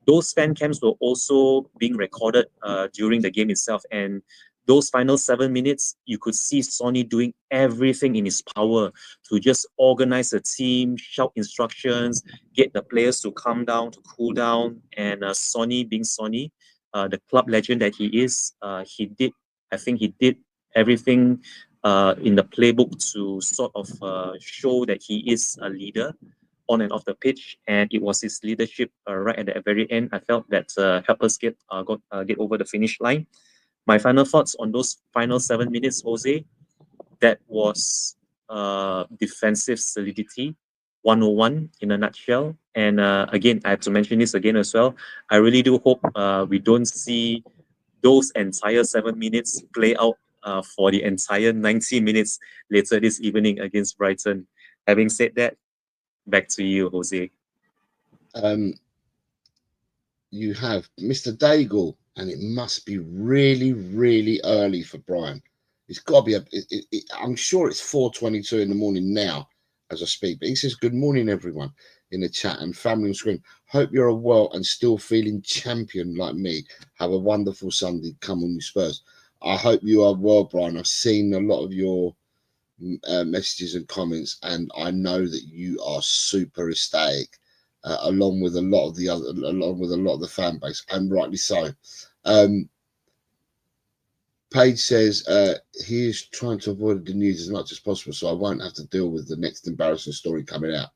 those fan camps were also being recorded during the game itself. And those final 7 minutes, you could see Sony doing everything in his power to just organize a team, shout instructions, get the players to calm down, to cool down. And Sony, being Sony, the club legend that he is, he did everything in the playbook to sort of show that he is a leader on and off the pitch, and it was his leadership right at the very end. I felt that helped us get over the finish line. My final thoughts on those final 7 minutes, Jose, that was defensive solidity 101 in a nutshell. And again, I have to mention this again as well. I really do hope we don't see those entire 7 minutes play out for the entire 90 minutes later this evening against Brighton. Having said that, back to you, Jose. You have Mr. Daigle, and it must be really, really early for Brian. It's got to be I'm sure it's 4:22 in the morning now as I speak. But he says, "Good morning, everyone in the chat and family on screen. Hope you're well and still feeling champion like me. Have a wonderful Sunday. Come on, you Spurs." I hope you are well, Brian. I've seen a lot of your messages and comments, and I know that you are super ecstatic, along with a lot of the fan base, and rightly so. Paige says he is trying to avoid the news as much as possible, so I won't have to deal with the next embarrassing story coming out.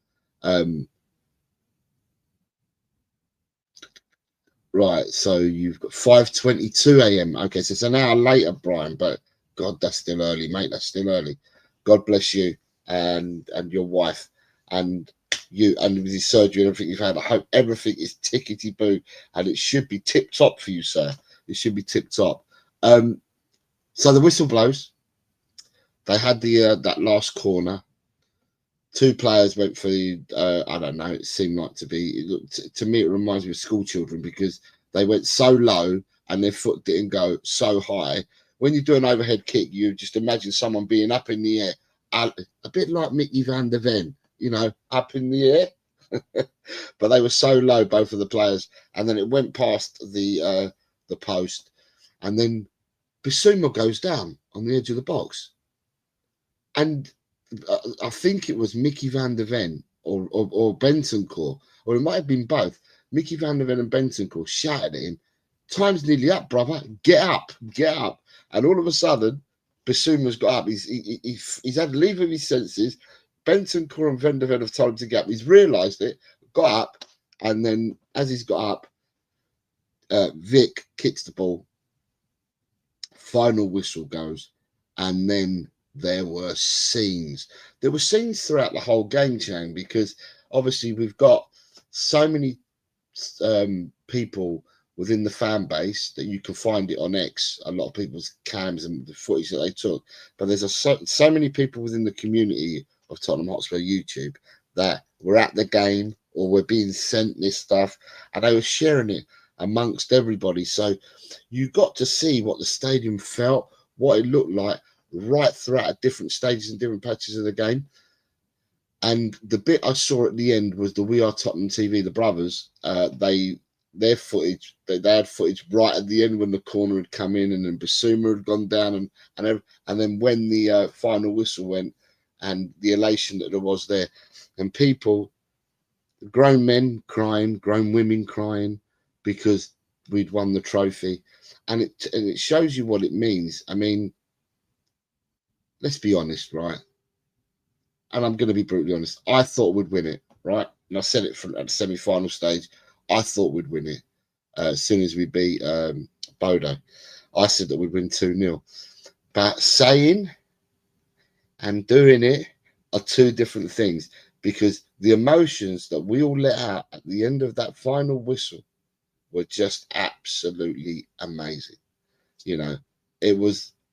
Right, so you've got 5:22 a.m. Okay, so it's an hour later, Brian, but God, that's still early, mate. That's still early. God bless you and your wife. And you and with his surgery and everything you've had. I hope everything is tickety boo, and it should be tip top for you, sir. It should be tip top. So the whistle blows. They had the that last corner. Two players went for the I don't know. It seemed like to me it reminds me of school children, because they went so low and their foot didn't go so high. When you do an overhead kick, you just imagine someone being up in the air, a bit like Mickey van der Ven, you know, up in the air. But they were so low, both of the players, and then it went past the post, and then Bissouma goes down on the edge of the box, and I think it was Mickey van der Ven or Bentancur, or it might have been both. Mickey van der Ven and Bentancur shouted at him, "Time's nearly up, brother. Get up, get up!" And all of a sudden, Bissouma's got up. He's had leave of his senses. Bentancur and Van der Ven have told him to get up. He's realised it, got up, and then as he's got up, Vic kicks the ball. Final whistle goes, and then there were scenes. There were scenes throughout the whole game, Chang, because obviously we've got so many people within the fan base that you can find it on X, a lot of people's cams and the footage that they took. But there's so many people within the community of Tottenham Hotspur YouTube that were at the game or were being sent this stuff, and they were sharing it amongst everybody. So you got to see what the stadium felt, what it looked like right throughout at different stages and different patches of the game. And the bit I saw at the end was the We Are Tottenham TV, the brothers, their footage, they had footage right at the end when the corner had come in and then Bissouma had gone down, and then when the final whistle went, and the elation that there was there, and people, grown men crying, grown women crying, because we'd won the trophy. And it shows you what it means. I mean, let's be honest, right? And I'm going to be brutally honest. I thought we'd win it, right? And I said it at the semi-final stage. I thought we'd win it as soon as we beat Bodo. I said that we'd win 2-0. But saying and doing it are two different things, because the emotions that we all let out at the end of that final whistle were just absolutely amazing. You know,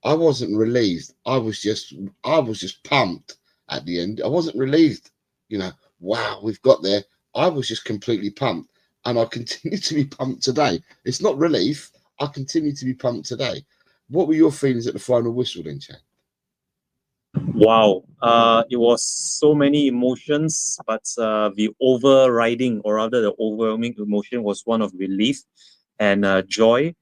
I wasn't relieved. I was just pumped at the end. I wasn't relieved, you know, wow, we've got there. I was just completely pumped, and I continue to be pumped today. It's not relief. I continue to be pumped today. What were your feelings at the final whistle then, Chang? Wow, it was so many emotions, but the overriding, or rather the overwhelming emotion, was one of relief and joy.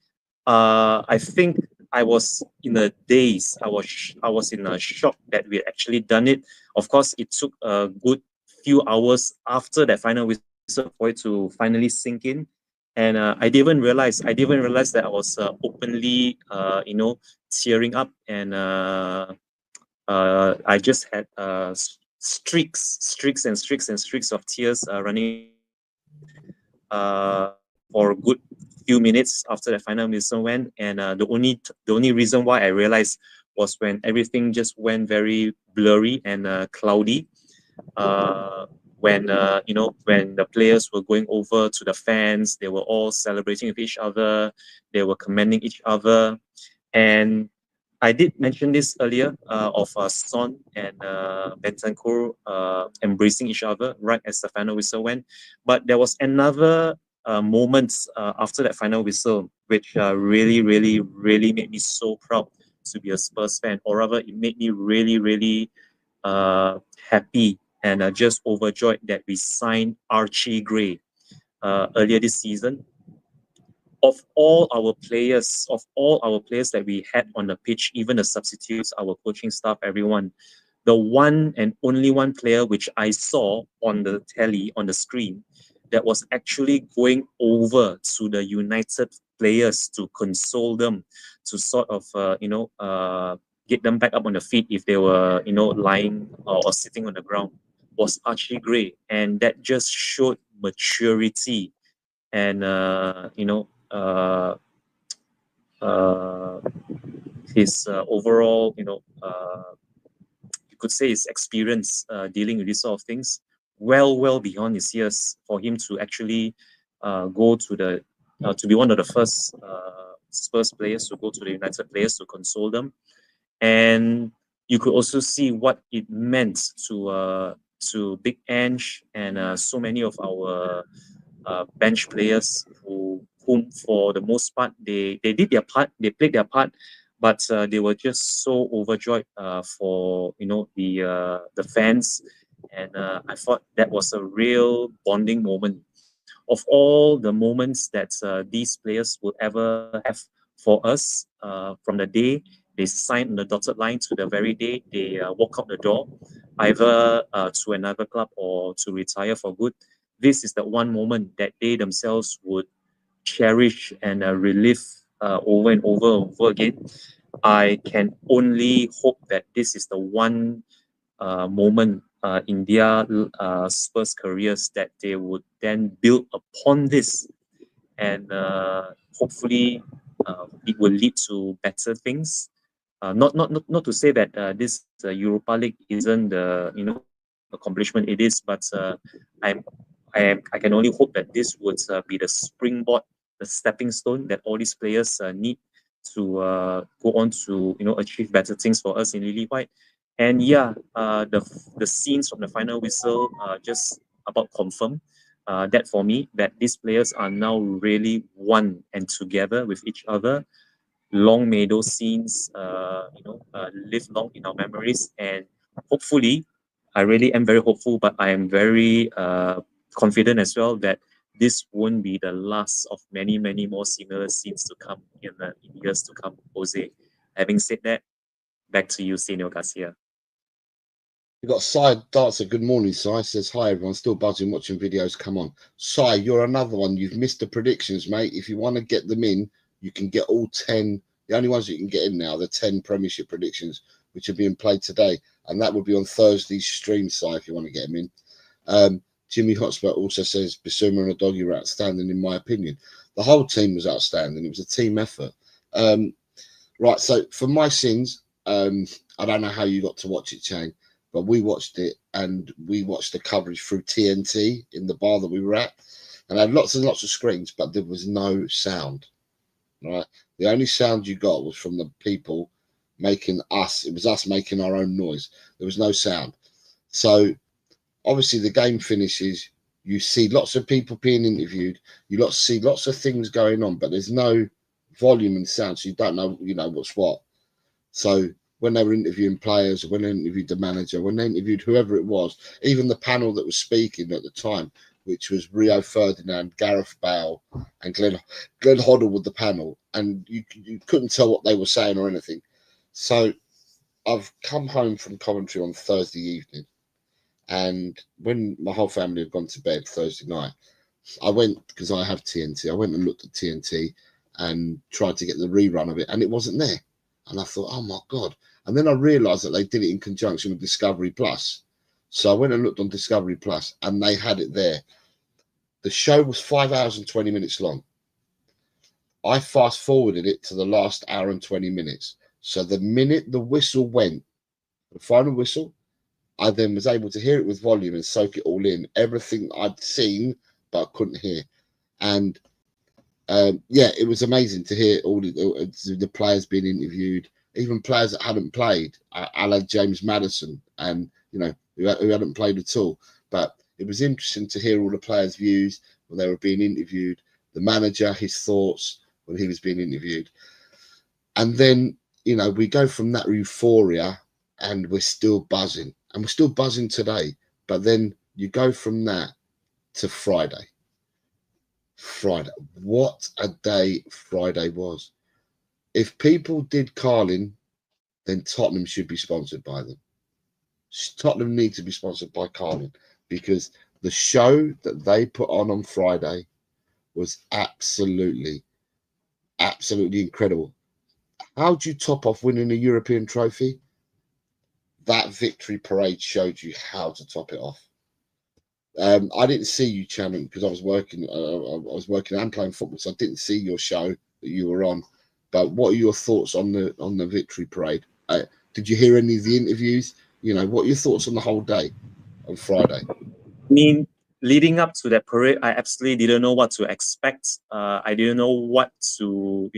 I think I was in a daze. I was in a shock that we had actually done it. Of course, it took a good few hours after that final whistle for it to finally sink in, and I didn't even realize that I was openly, tearing up, and I just had streaks of tears running for a good few minutes after the final whistle went. And the only reason why I realized was when everything just went very blurry and cloudy. When when the players were going over to the fans, they were all celebrating with each other. They were commending each other, and I did mention this earlier of Son and Bentancur embracing each other right as the final whistle went. But there was another moment after that final whistle, which really made me so proud to be a Spurs fan, or rather, it made me really happy and just overjoyed that we signed Archie Gray earlier this season. Of all our players that we had on the pitch, even the substitutes, our coaching staff, everyone, the one and only one player which I saw on the telly, on the screen, that was actually going over to the United players to console them, to sort of, get them back up on the feet if they were, lying or sitting on the ground, was Archie Gray. And that just showed maturity and, his overall, you could say his experience dealing with these sort of things, well beyond his years for him to actually go to the to be one of the first Spurs players to go to the United players to console them. And you could also see what it meant to Big Ange and so many of our bench players whom for the most part they did their part, they played their part, but they were just so overjoyed for the fans, and I thought that was a real bonding moment. Of all the moments that these players will ever have for us, from the day they sign on the dotted line to the very day they walk out the door, either to another club or to retire for good, this is the one moment that they themselves would cherish and relive over and over again. I can only hope that this is the one moment in their Spurs careers that they would then build upon this, and hopefully it will lead to better things. Not to say that this Europa League isn't the accomplishment it is, but I'm I can only hope that this would be the springboard, the stepping stone that all these players need to go on to achieve better things for us in Lily White. And yeah, the scenes from the final whistle just about confirm that for me, that these players are now really one and together with each other. Long may those scenes live long in our memories, and hopefully, I really am very hopeful, but I am very confident as well that this won't be the last of many more similar scenes to come in years to come. Jose, having said that, back to you, Senor Garcia. We've got Sai Dancer. Good morning, Sai. Says, hi, everyone. Still buzzing watching videos. Come on. Sai, you're another one. You've missed the predictions, mate. If you want to get them in, you can get all 10. The only ones you can get in now, the 10 Premiership predictions, which are being played today. And that will be on Thursday's stream, Sai, if you want to get them in. Jimmy Hotspur also says, Bissouma and Udogie were outstanding, in my opinion. The whole team was outstanding. It was a team effort. Right, so for my sins, I don't know how you got to watch it, Chang, but we watched it, and we watched the coverage through TNT in the bar that we were at, and I had lots and lots of screens, but there was no sound. Right, the only sound you got was from the people making us. It was us making our own noise. There was no sound. So obviously the game finishes. You see lots of people being interviewed. You see lots of things going on, but there's no volume and sound, so you don't know, what's what. So when they were interviewing players, when they interviewed the manager, when they interviewed whoever it was, even the panel that was speaking at the time, which was Rio Ferdinand, Gareth Bale, and Glenn Hoddle with the panel, and you couldn't tell what they were saying or anything. So I've come home from Coventry on Thursday evening, and when my whole family had gone to bed Thursday night, I went, because I have TNT, I went and looked at TNT and tried to get the rerun of it, and it wasn't there. And I thought, oh my God. And then I realised that they did it in conjunction with Discovery Plus. So I went and looked on Discovery Plus, and they had it there. The show was 5 hours and 20 minutes long. I fast forwarded it to the last hour and 20 minutes. So the minute the whistle went, the final whistle, I then was able to hear it with volume and soak it all in. Everything I'd seen, but I couldn't hear. And yeah, it was amazing to hear all the players being interviewed, even players that hadn't played, a la James Maddison, and who hadn't played at all. But it was interesting to hear all the players' views when they were being interviewed, the manager, his thoughts when he was being interviewed. And then, we go from that euphoria, and we're still buzzing. And we're still buzzing today. But then you go from that to Friday. What a day Friday was. If people did Carling, then Tottenham should be sponsored by them. Tottenham need to be sponsored by Carling, because the show that they put on Friday was absolutely incredible. How do you top off winning a European trophy? That victory parade showed you how to top it off. I didn't see you, Chang, because I was working. I was working and playing football, so I didn't see your show that you were on. But what are your thoughts on the victory parade? Did you hear any of the interviews? What are your thoughts on the whole day on Friday? mean, leading up to that parade, I absolutely didn't know what to expect. I didn't know what to,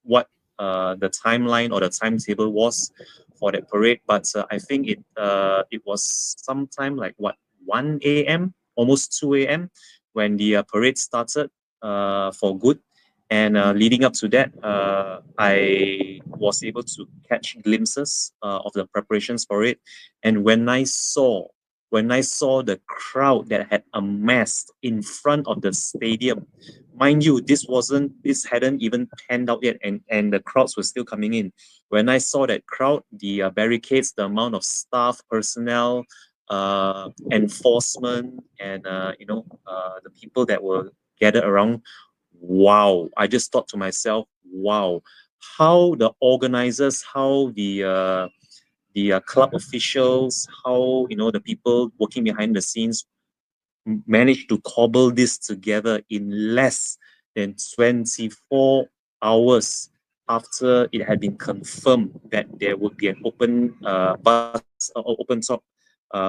what the timeline or the timetable was for that parade. But I think it was sometime like 1 a.m., almost 2 a.m. when the parade started for good. And leading up to that, I was able to catch glimpses of the preparations for it. And when I saw the crowd that had amassed in front of the stadium, mind you, this hadn't even panned out yet, and the crowds were still coming in. When I saw that crowd, the barricades, the amount of staff, personnel, enforcement, and the people that were gathered around, wow! I just thought to myself, wow, how the organizers, how the club officials, how the people working behind the scenes managed to cobble this together in less than 24 hours after it had been confirmed that there would be an open open top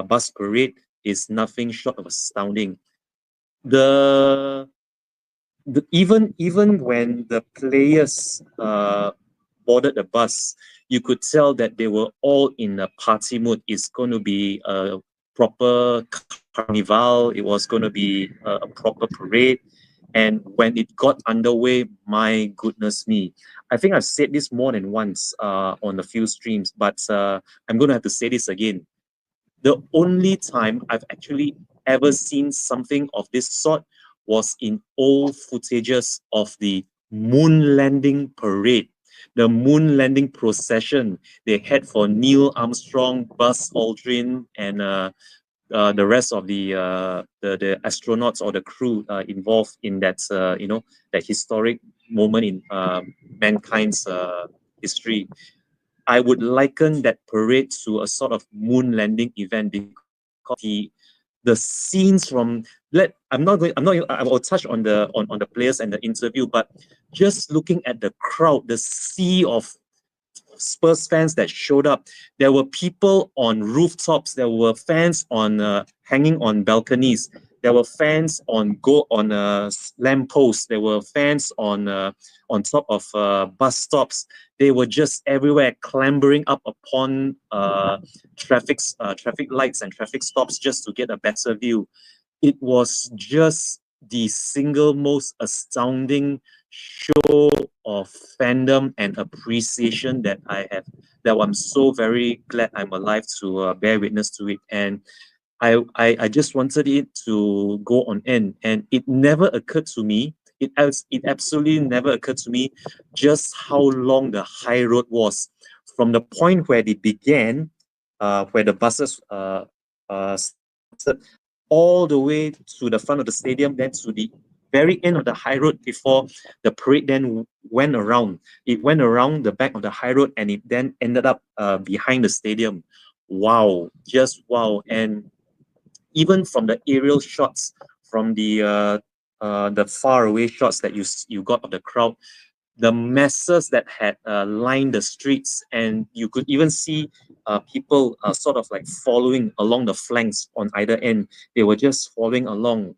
bus parade is nothing short of astounding. Even when the players boarded the bus, you could tell that they were all in a party mood. It's going to be a proper carnival. It was going to be a proper parade. And when it got underway, my goodness me, I think I've said this more than once on a few streams, but I'm going to have to say this again. The only time I've actually ever seen something of this sort was in old footages of the moon landing parade, the moon landing procession they had for Neil Armstrong, Buzz Aldrin, and the rest of the astronauts or the crew involved in that that historic moment in mankind's history. I would liken that parade to a sort of moon landing event because the scenes from I will touch on the players and the interview, but just looking at the crowd, the sea of Spurs fans that showed up. There were people on rooftops. There were fans on hanging on balconies. There were fans on lampposts. There were fans on top of bus stops. They were just everywhere, clambering up upon traffic lights and traffic stops just to get a better view. It was just the single most astounding show of fandom and appreciation that I'm so very glad I'm alive to bear witness to it. And I just wanted it to go on end, and it never occurred to me, it absolutely never occurred to me just how long the high road was from the point where it began, where the buses started, all the way to the front of the stadium, then to the very end of the high road before the parade then went around. It went around the back of the high road and it then ended up behind the stadium. Wow, just wow. And even from the aerial shots, from the far away shots that you got of the crowd, the masses that had lined the streets, and you could even see people sort of like following along the flanks on either end. They were just following along.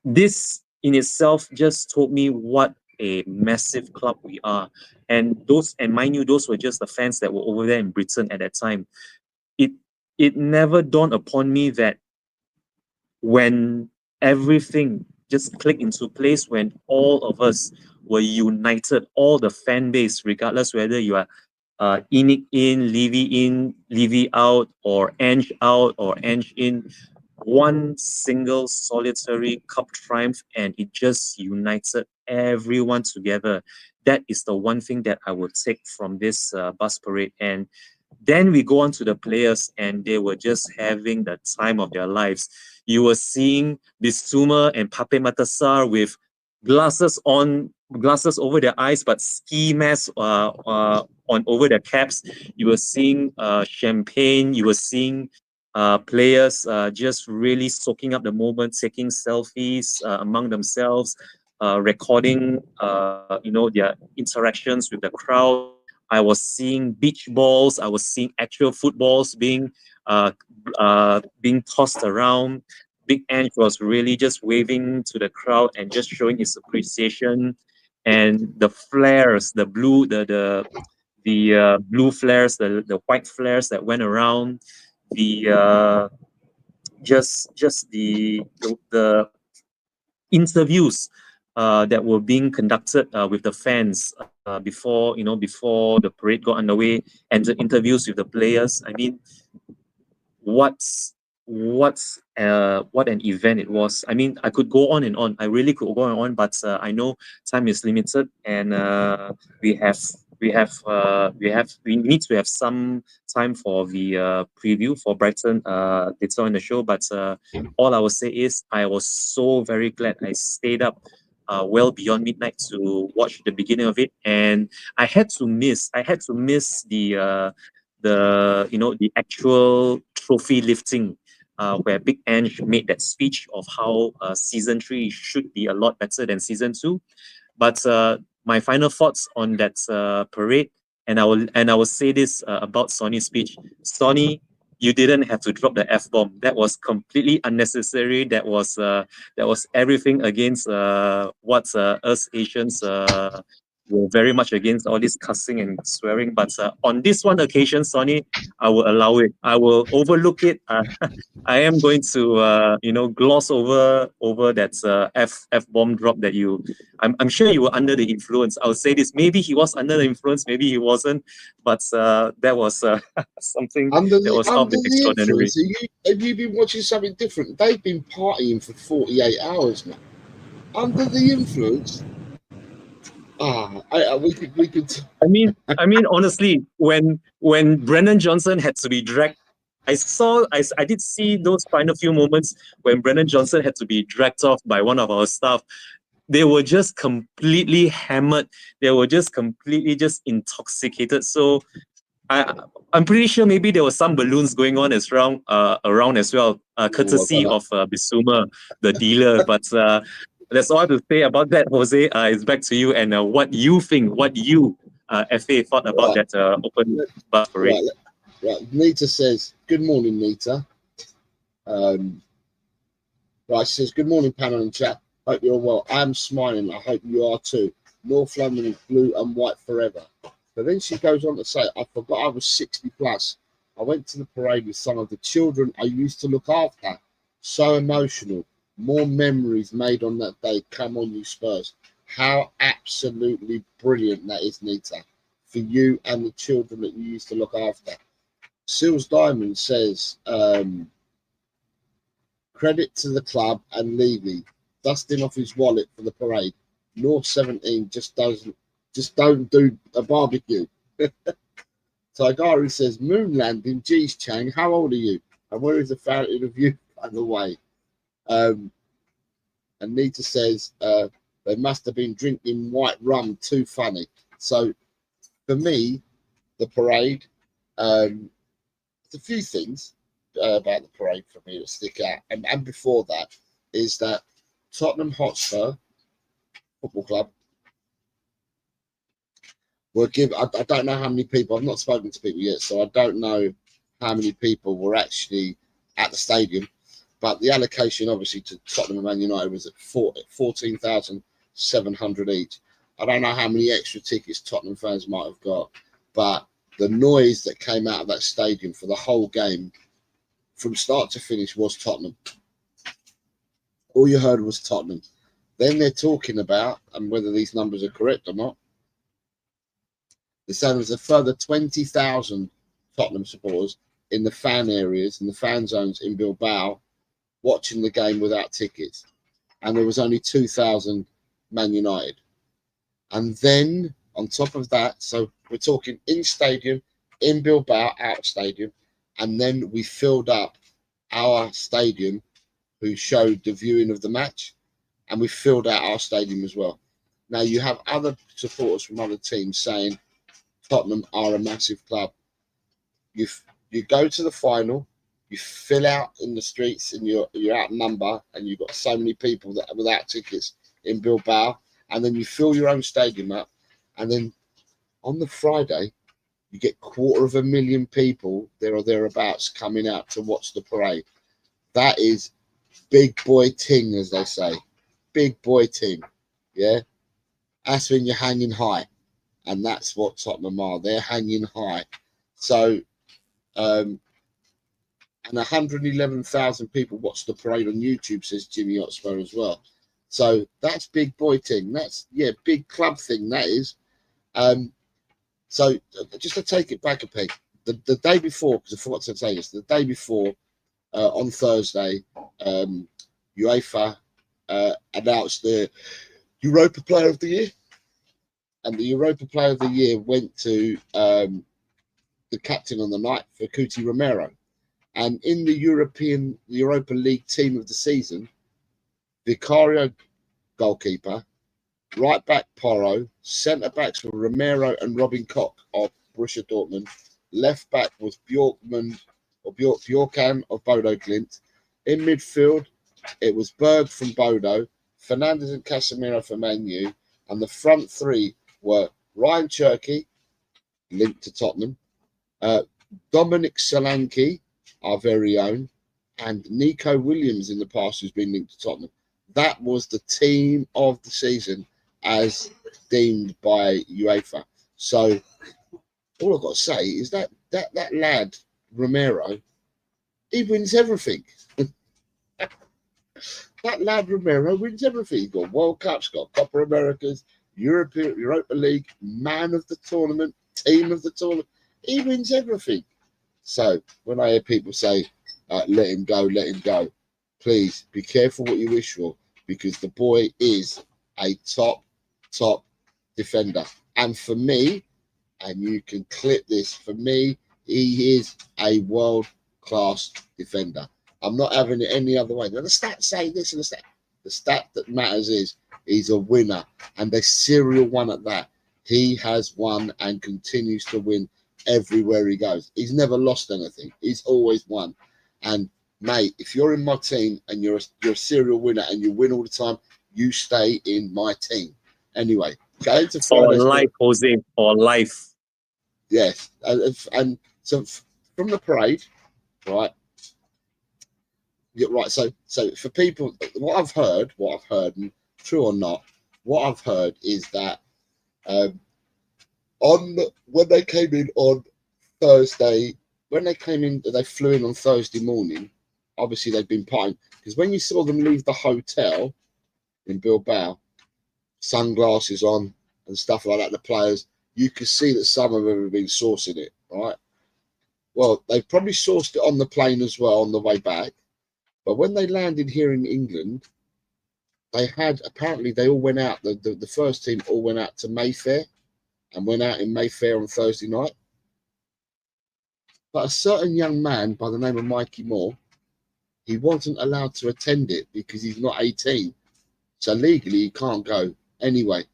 This in itself just told me what a massive club we are. And mind you, those were just the fans that were over there in Britain at that time. It never dawned upon me that when everything just clicked into place, when all of us were united, all the fan base, regardless whether you are Inik in, Levy out, or Ange out, or Ange in, one single solitary cup triumph, and it just united everyone together. That is the one thing that I would take from this bus parade. And then we go on to the players, and they were just having the time of their lives. You were seeing Bissouma and Pape Matar with glasses over their eyes, but ski masks on over their caps. You were seeing champagne. You were seeing players just really soaking up the moment, taking selfies among themselves, recording their interactions with the crowd. I was seeing beach balls. I was seeing actual footballs being tossed around. Big Ange was really just waving to the crowd and just showing his appreciation. And the flares, the blue, the blue flares, the white flares that went around, the just the interviews that were being conducted with the fans before the parade got underway, and the interviews with the players. I mean, what an event it was. I mean, I could go on and on. I really could go on and on, but I know time is limited, and we need to have some time for the preview for Brighton later on in the show. But all I will say is I was so very glad I stayed up well beyond midnight to watch the beginning of it, and I had to miss the actual trophy lifting, where Big Ange made that speech of how season 3 should be a lot better than season 2. But my final thoughts on that parade, and I will say this about Sonny's speech. Sonny, you didn't have to drop the F-bomb. That was completely unnecessary. That was everything against what us Asians were very much against, all this cussing and swearing. But on this one occasion, Sonny, I will allow it. I will overlook it. I am going to gloss over that F-bomb drop that you. I'm sure you were under the influence. I'll say this. Maybe he was under the influence. Maybe he wasn't. But that was something that was out of the extraordinary. Have you been watching something different? They've been partying for 48 hours now. Under the influence. We could. I mean, honestly, when Brennan Johnson had to be dragged, I did see those final few moments when Brennan Johnson had to be dragged off by one of our staff. They were just completely hammered. They were just completely intoxicated. So I'm pretty sure maybe there were some balloons going on around as well, courtesy of Bisuma, the dealer. But that's all I have to say about that, Jose. It's back to you, and what you think, what you, FA, thought about that open bus parade. Right. Nita says, good morning, Nita. She says, good morning, panel and chat. Hope you're well. I'm smiling. I hope you are too. North London is blue and white forever. But then she goes on to say, I forgot I was 60 plus. I went to the parade with some of the children I used to look after. So emotional. More memories made on that day. Come on, you Spurs. How absolutely brilliant that is, Nita, for you and the children that you used to look after. Seals Diamond says, credit to the club and Levy, dusting off his wallet for the parade. North 17 just don't do a barbecue. Tigari says, moon landing, geez, Chang, how old are you? And where is the fountain of youth, by the way? And Nita says, they must have been drinking white rum, too funny. So for me, the parade, there's a few things about the parade for me that stick out. And before that is that Tottenham Hotspur Football Club will give, I don't know how many people, I've not spoken to people yet, so I don't know how many people were actually at the stadium. But the allocation, obviously, to Tottenham and Man United was at 14,700 each. I don't know how many extra tickets Tottenham fans might have got, but the noise that came out of that stadium for the whole game, from start to finish, was Tottenham. All you heard was Tottenham. Then they're talking about, and whether these numbers are correct or not, they're saying there's a further 20,000 Tottenham supporters in the fan areas, in the fan zones in Bilbao, watching the game without tickets, and there was only 2,000 Man United. And then on top of that, so we're talking in stadium, in Bilbao, out of stadium, and then we filled up our stadium, who showed the viewing of the match, and we filled out our stadium as well. Now you have other supporters from other teams saying Tottenham are a massive club. You go to the final, you fill out in the streets, and you're outnumbered, and you've got so many people that are without tickets in Bilbao, and then you fill your own stadium up, and then on the Friday You get 250,000 people there or thereabouts coming out to watch the parade. That is big boy ting, as they say. Big boy ting. Yeah, that's when you're hanging high, and that's what Tottenham are. They're hanging high. So, and 111,000 people watch the parade on YouTube, says Jimmy Hotspur as well. So that's big boy thing. That's, yeah, big club thing, that is. So just to take it back a peg, the day before, because I forgot to say this, the day before, on Thursday, UEFA announced the Europa Player of the Year, and the Europa Player of the Year went to the captain on the night, for Cuti Romero. And in the Europa League team of the season, Vicario goalkeeper, right back Porro, centre backs were Romero and Robin Koch of Borussia Dortmund, left back was Bjorkman or Bjorkan of Bodo Glimt. In midfield, it was Berg from Bodo, Fernandes and Casemiro for Man U, and the front three were Ryan Cherky, linked to Tottenham, Dominic Solanke, our very own, and Nico Williams in the past, who's been linked to Tottenham. That was the team of the season as deemed by UEFA. So all I've got to say is that lad Romero, he wins everything. That lad Romero wins everything. He's got World Cups, got Copa Americas, Europa League, man of the tournament, team of the tournament. He wins everything. So when I hear people say, let him go, please be careful what you wish for, because the boy is a top defender. And for me, and you can clip this, for me, he is a world-class defender. I'm not having it any other way. Now, the stats say this, and the stat that matters is he's a winner, and a serial one at that. He has won and continues to win everywhere he goes. He's never lost anything. He's always won. And mate, if you're in my team and you're a serial winner and you win all the time, you stay in my team. Anyway, go into for life, Jose, for life. Yes, and so from the parade, right? Yeah, right. So for people, what I've heard, and true or not, what I've heard is that when they came in on Thursday, they flew in on Thursday morning. Obviously, they've been partying, because when you saw them leave the hotel in Bilbao, sunglasses on and stuff like that, the players, you could see that some of them have been sourcing it, right? Well, they probably sourced it on the plane as well on the way back. But when they landed here in England, apparently they all went out, the first team all went out to Mayfair and went out in Mayfair on Thursday night. But a certain young man by the name of Mikey Moore, he wasn't allowed to attend it because he's not 18. So legally he can't go. Anyway,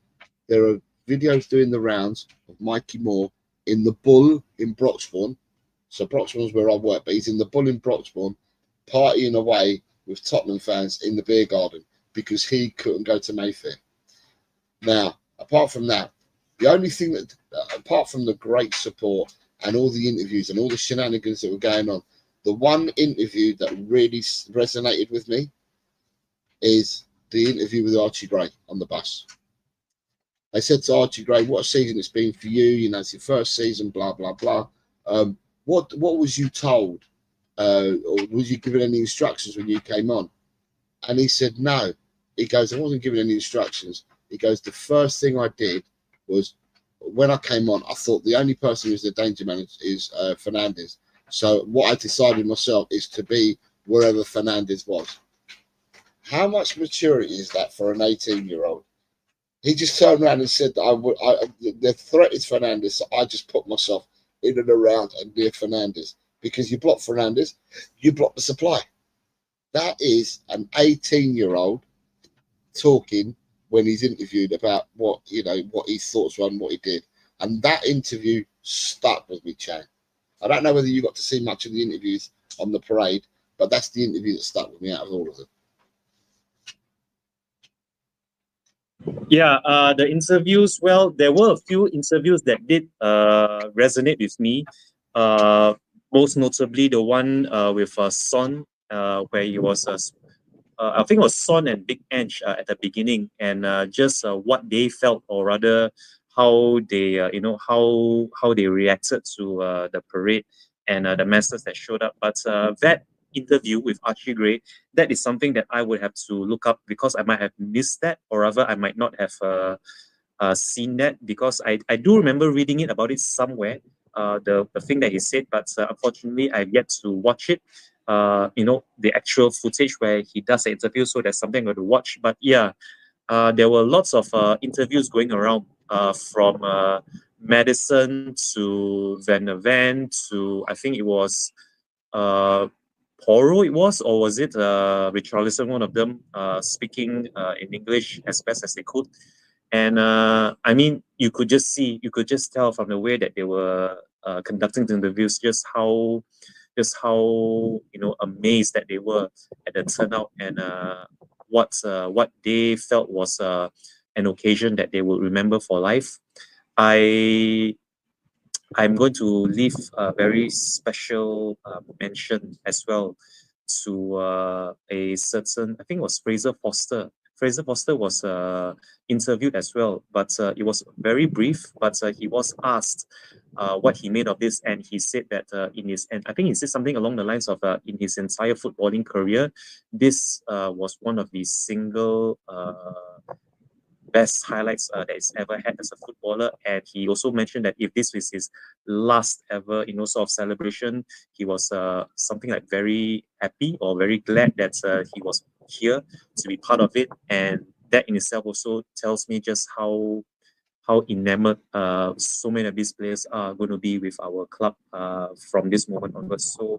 there are videos doing the rounds of Mikey Moore in the Bull in Broxbourne. So Broxbourne's where I work, but he's in the Bull in Broxbourne, partying away with Tottenham fans in the beer garden because he couldn't go to Mayfair. Now, apart from that, the only thing that, apart from the great support and all the interviews and all the shenanigans that were going on, the one interview that really resonated with me is the interview with Archie Gray on the bus. They said to Archie Gray, what a season it's been for you. You know, it's your first season, blah, blah, blah. What was you told? Or was you given any instructions when you came on? And he said, no. He goes, I wasn't given any instructions. He goes, the first thing I did was, when I came on, I thought the only person who's the danger man is Fernandes. So what I decided myself is to be wherever Fernandes was. How much maturity is that for an 18-year-old? He just turned around and said that the threat is Fernandes, so I just put myself in and around and near Fernandes. Because you block Fernandes, you block the supply. That is an 18-year-old talking when he's interviewed about what his thoughts were and what he did. And that interview stuck with me, Chang. I don't know whether you got to see much of the interviews on the parade, but that's the interview that stuck with me out of all of them. Yeah, the interviews, well, there were a few interviews that did resonate with me. Most notably the one with Son, where he was, I think it was Son and Big Ange at the beginning, and just what they felt, or rather how they, how they reacted to the parade and the masses that showed up. But that interview with Archie Gray, that is something that I would have to look up, because I might have missed that, or rather I might not have seen that, because I do remember reading it about it somewhere, the thing that he said, but unfortunately I've yet to watch it. The actual footage where he does the interview, so that's something I'm going to watch. But yeah, there were lots of interviews going around, from Madison to Van der Ven to, I think it was uh, Poro, it was, or was it Richarlison, one of them, speaking in English as best as they could. And I mean, you could just tell from the way that they were conducting the interviews, just how amazed that they were at the turnout, and what they felt was an occasion that they will remember for life. I I'm going to leave a very special mention as well to a certain, I think it was Fraser Foster. Fraser Foster was interviewed as well, but it was very brief. But he was asked what he made of this, and he said that and I think he said something along the lines of in his entire footballing career, this was one of the single best highlights that he's ever had as a footballer. And he also mentioned that if this was his last ever, sort of celebration, he was something like very happy or very glad that he was here to be part of it. And that in itself also tells me just how enamored so many of these players are going to be with our club from this moment onwards. So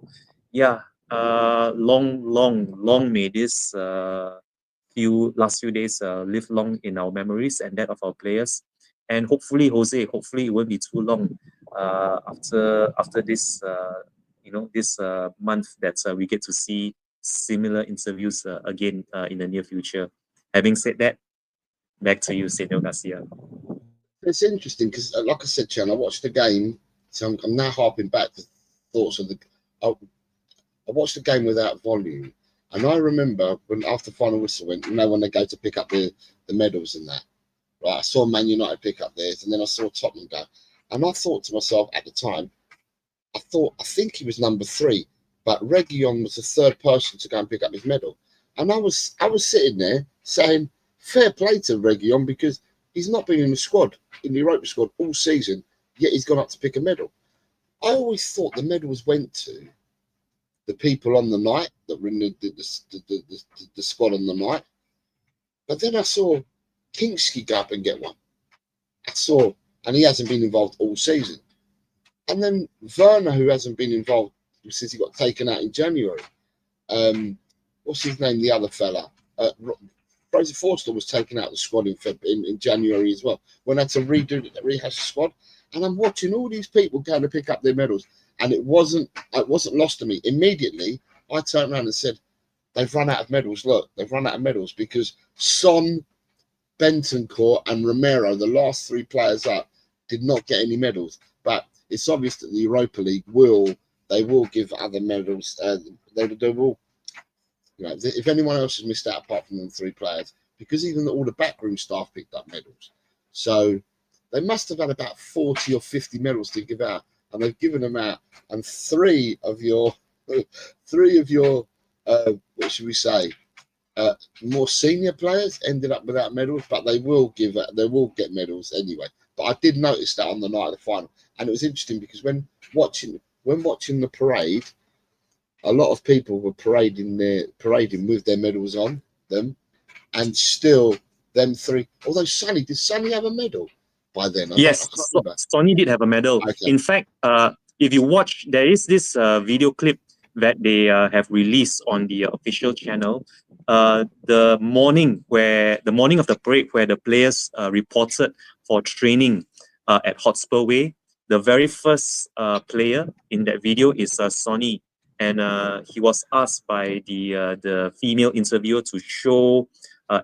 yeah, long may this last few days live long in our memories and that of our players. And hopefully, Jose, hopefully it won't be too long after this this month that we get to see similar interviews again in the near future. Having said that, back to you, Senor Garcia. It's interesting because, like I said, Chang, I watched the game, so I'm now harping back to thoughts of the. I watched the game without volume, and I remember when after final whistle went, when they go to pick up the medals and that, right? I saw Man United pick up theirs, and then I saw Tottenham go, and I thought to myself at the time, I think he was number 3, but Reguilón was the 3rd person to go and pick up his medal, and I was sitting there saying, fair play to Reguilón, because he's not been in the squad, in the Europa squad all season, yet he's gone up to pick a medal. I always thought the medals went to the people on the night that were in the squad on the night. But then I saw Kingsky go up and get one. And he hasn't been involved all season. And then Werner, who hasn't been involved since he got taken out in January. What's his name? The other fella. Fraser Forster was taken out of the squad in January as well, when I had to rehash the squad. And I'm watching all these people going to pick up their medals, and it wasn't lost to me. Immediately, I turned around and said, they've run out of medals. Look, they've run out of medals, because Son, Bentancur and Romero, the last 3 players up, did not get any medals. But it's obvious that the Europa League will give other medals. They will. If anyone else has missed out apart from them 3 players, because even all the backroom staff picked up medals, so they must have had about 40 or 50 medals to give out, and they've given them out. And 3 of your what should we say, more senior players ended up without medals, but they will get medals anyway. But I did notice that on the night of the final, and it was interesting because when watching the parade, a lot of people were parading with their medals on them, and still them 3. Although did Sonny have a medal by then? Yes, Sonny did have a medal. Okay. In fact, if you watch, there is this video clip that they have released on the official channel. The morning of the parade, where the players reported for training at Hotspur Way, the very first player in that video is Sonny. And he was asked by the female interviewer to show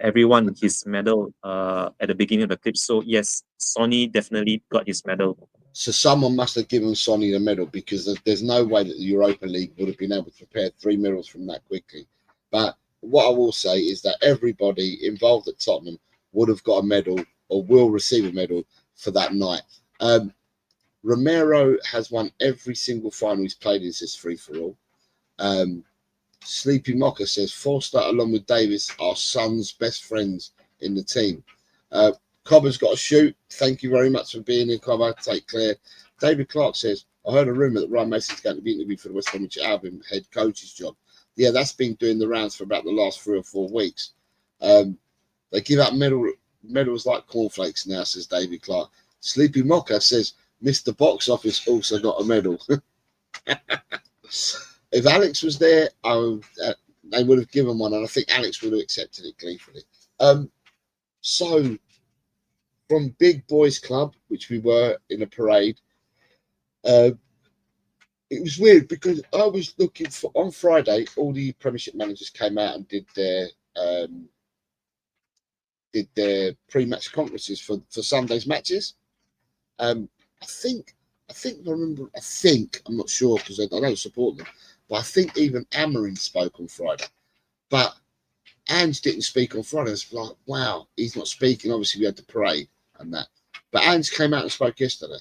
everyone his medal at the beginning of the clip. So yes, Sonny definitely got his medal. So someone must have given Sonny the medal, because there's no way that the Europa League would have been able to prepare 3 medals from that quickly. But what I will say is that everybody involved at Tottenham would have got a medal, or will receive a medal, for that night. Romero has won every single final he's played in this free-for-all. Sleepy Mocker says Forster along with Davis are Son's best friends in the team. Cobber's got a shoot. Thank you very much for being here, Cobber. Take care. David Clark says, I heard a rumour that Ryan Mason's going to be interviewed for the West Bromwich Albion head coach's job. Yeah, that's been doing the rounds for about the last 3 or 4 weeks. They give out medals like cornflakes now, says David Clark. Sleepy Mocker says Mr. Box Office also got a medal. If Alex was there, they would have given one, and I think Alex would have accepted it gleefully. So, from Big Boys Club, which we were in a parade, it was weird because I was looking for, on Friday, all the Premiership managers came out and did their pre-match conferences for Sunday's matches. I'm not sure because I don't support them, but I think even Amarin spoke on Friday. But Ange didn't speak on Friday. It's like, wow, he's not speaking. Obviously, we had the parade and that. But Ange came out and spoke yesterday.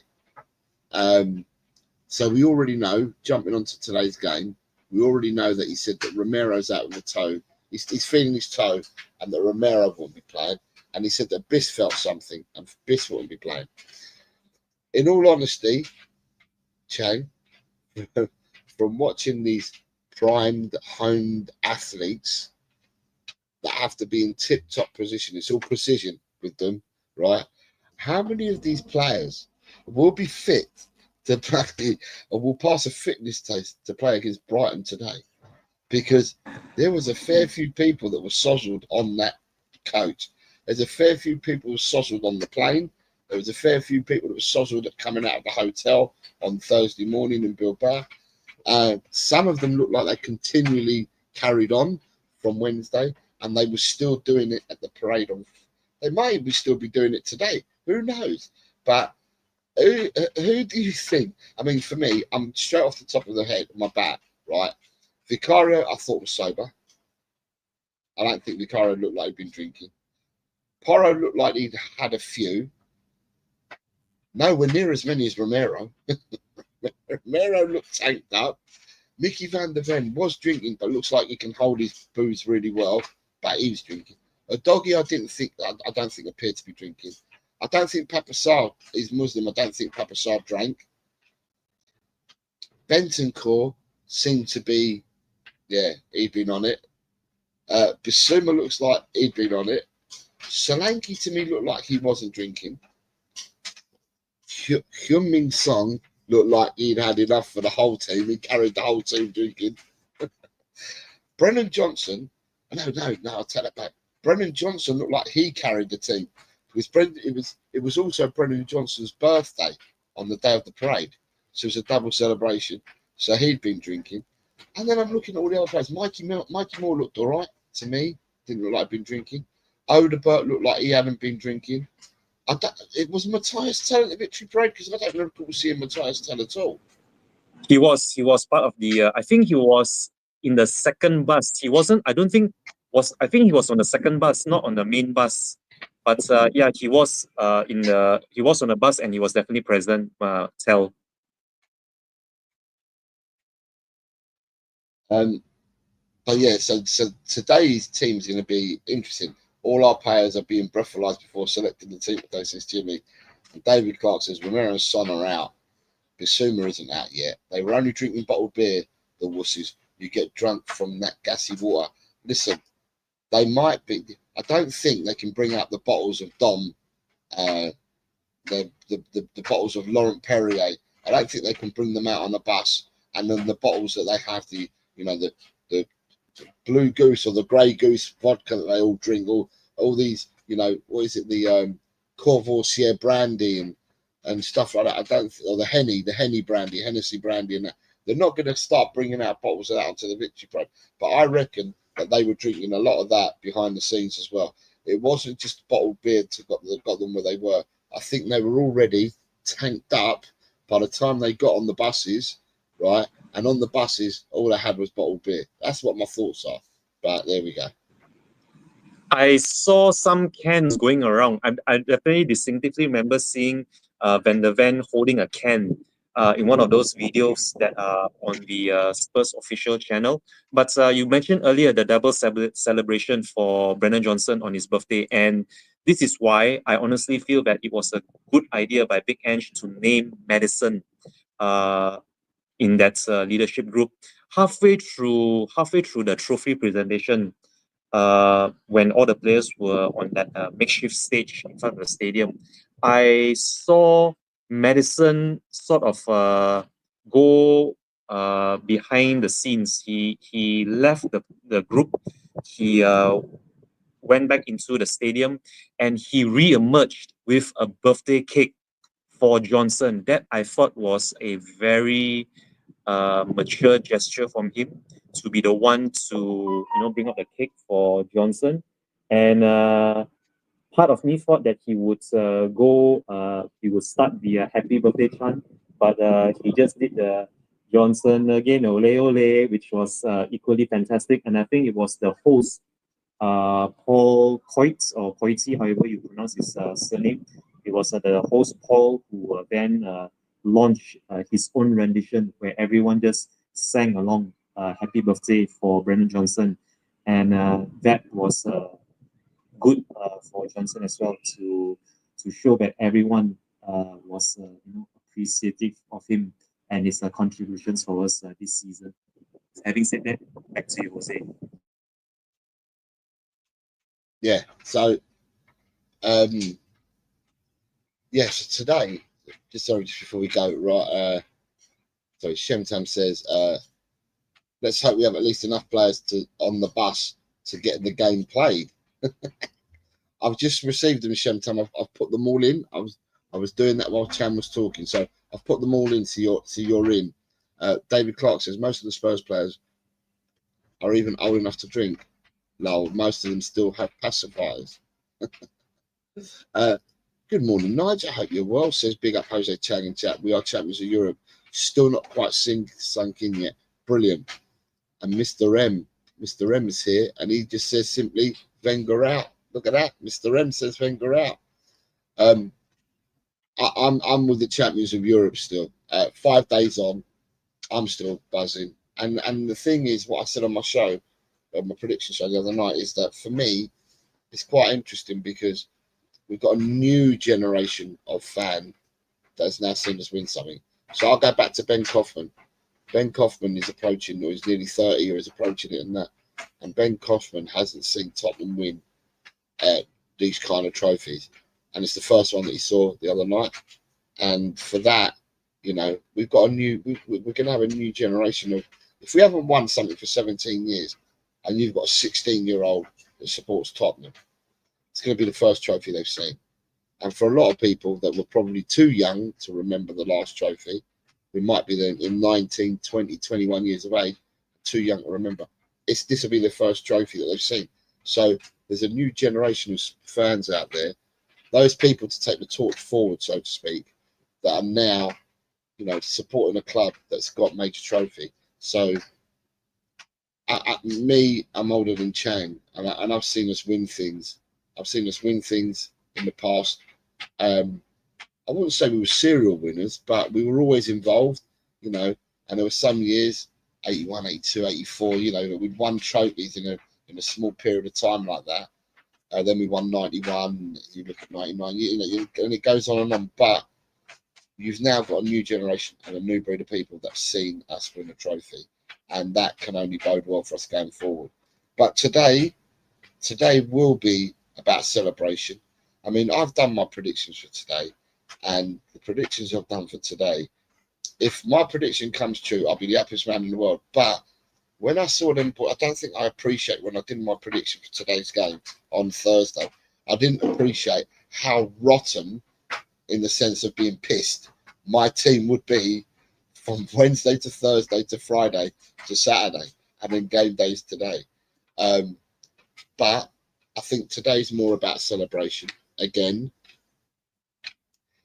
So we already know, jumping onto today's game, we already know that he said that Romero's out with a toe. He's feeling his toe, and that Romero won't be playing. And he said that Biss felt something, and Biss won't be playing. In all honesty, Chang, from watching these primed, honed athletes that have to be in tip-top position, it's all precision with them, right? How many of these players will be fit to play, or will pass a fitness test to play against Brighton today? Because there was a fair few people that were sozzled on that coach. There's a fair few people who were sozzled on the plane. There was a fair few people that were sozzled at coming out of the hotel on Thursday morning in Bilbao. Some of them looked like they continually carried on from Wednesday, and they were still doing it at the parade. They may still be doing it today. Who knows? But who do you think? I mean, for me, I'm straight off the top of the head, my bat, right? Vicario, I thought was sober. I don't think Vicario looked like he'd been drinking. Porro looked like he'd had a few. Nowhere near as many as Romero. Romero looked tanked up. Mickey van der Ven was drinking, but looks like he can hold his booze really well. But he was drinking. A doggy, I don't think appeared to be drinking. I don't think Papa Sarr is Muslim. I don't think Papa Sarr drank. Bentancur seemed to be, yeah, he'd been on it. Bissouma looks like he'd been on it. Solanke to me looked like he wasn't drinking. Hyun-Min Song looked like he'd had enough for the whole team. He carried the whole team drinking. Brennan Johnson, no, I'll tell it back. Brennan Johnson looked like he carried the team. It was also Brennan Johnson's birthday on the day of the parade. So it was a double celebration. So he'd been drinking. And then I'm looking at all the other players. Mikey Moore looked all right to me. Didn't look like he'd been drinking. Odebert looked like he hadn't been drinking. It was Matthias Tell at the victory parade, because I don't recall seeing Matthias Tell at all. He was part of the. I think he was in the second bus. He wasn't. I think he was on the second bus, not on the main bus. But yeah, he was He was on the bus, and he was definitely present. Tell. But yeah, so today's team is going to be interesting. All our players are being breathalyzed before selecting the team today, says Jimmy. And David Clark says Romero and Son are out. Bissouma isn't out yet. They were only drinking bottled beer, the wusses. You get drunk from that gassy water. Listen, they might be. I don't think they can bring out the bottles of Dom, the bottles of Laurent Perrier. I don't think they can bring them out on a bus. And then the bottles that they have, the Blue Goose or the Grey Goose vodka that they all drink, all these, what is it, the Courvoisier brandy and stuff like that. I don't think, or the Henny brandy, Hennessy brandy, and that. They're not going to start bringing out bottles of that onto the victory parade. But I reckon but they were drinking a lot of that behind the scenes as well. It wasn't just bottled beer to got them where they were. I think they were already tanked up by the time they got on the buses, right? And on the buses, all they had was bottled beer. That's what my thoughts are. But there we go. I saw some cans going around. I definitely distinctively remember seeing Van der Ven holding a can in one of those videos that are on the Spurs official channel. But you mentioned earlier the double celebration for Brennan Johnson on his birthday. And this is why I honestly feel that it was a good idea by Big Ange to name Madison in that leadership group. Halfway through the trophy presentation, when all the players were on that makeshift stage in front of the stadium, I saw Madison sort of go behind the scenes. He left the group. He went back into the stadium and he re-emerged with a birthday cake for Johnson. That I thought was a very mature gesture from him to be the one to bring up the cake for Johnson. And part of me thought that he would he would start the happy birthday chant, but he just did the Johnson again, ole ole, which was equally fantastic. And I think it was the host, Paul Coit or Coity, however you pronounce his surname. It was the host Paul who then launched his own rendition where everyone just sang along happy birthday for Brennan Johnson. And that was good for Johnson as well to show that everyone was appreciative of him and his contributions for us this season. Having said that, back to you, Jose. Yeah, so yes, today, just before we go, right, so Shemtam says, let's hope we have at least enough players on the bus to get the game played. I've just received them, Shemtam. I've put them all in. I was doing that while Chang was talking, so I've put them all into your in. David Clark says most of the Spurs players are even old enough to drink. No, most of them still have pacifiers. Good morning, Nigel. I hope you're well. Says big up Jose Chang in chat. We are champions of Europe. Still not quite sunk in yet. Brilliant. And Mr. M is here, and he just says simply Wenger out. Look at that. Mr. M says Wenger out. I'm with the champions of Europe still. 5 days on, I'm still buzzing. And the thing is, what I said on my show, my prediction show the other night, is that for me, it's quite interesting because we've got a new generation of fan that's now seen us win something. So I'll go back to Ben Kaufman. Ben Kaufman is approaching, or he's nearly 30, or is approaching it, and that. And Ben Kaufman hasn't seen Tottenham win these kind of trophies, and it's the first one that he saw the other night. And for that, we've got we're going to have a new generation of. If we haven't won something for 17 years, and you've got a 16-year-old that supports Tottenham, it's going to be the first trophy they've seen. And for a lot of people that were probably too young to remember the last trophy, who might be in 19, 20, 21 years of age, too young to remember, this will be the first trophy that they've seen. So there's a new generation of fans out there, those people to take the torch forward, so to speak, that are now, supporting a club that's got major trophy. So I'm older than Chang, and I've seen us win things. I've seen us win things in the past. I wouldn't say we were serial winners, but we were always involved, and there were some years, 81, 82, 84, that we'd won trophies in a small period of time like that. Then we won 91, you look at 99, and it goes on and on. But you've now got a new generation and a new breed of people that have seen us win a trophy, and that can only bode well for us going forward. But today will be about celebration. I mean, I've done my predictions for today, and the predictions I've done for today, if my prediction comes true, I'll be the happiest man in the world. But when I saw them, I don't think I appreciate when I did my prediction for today's game on Thursday. I didn't appreciate how rotten, in the sense of being pissed, my team would be from Wednesday to Thursday to Friday to Saturday, and then game days today. But I think today's more about celebration. Again,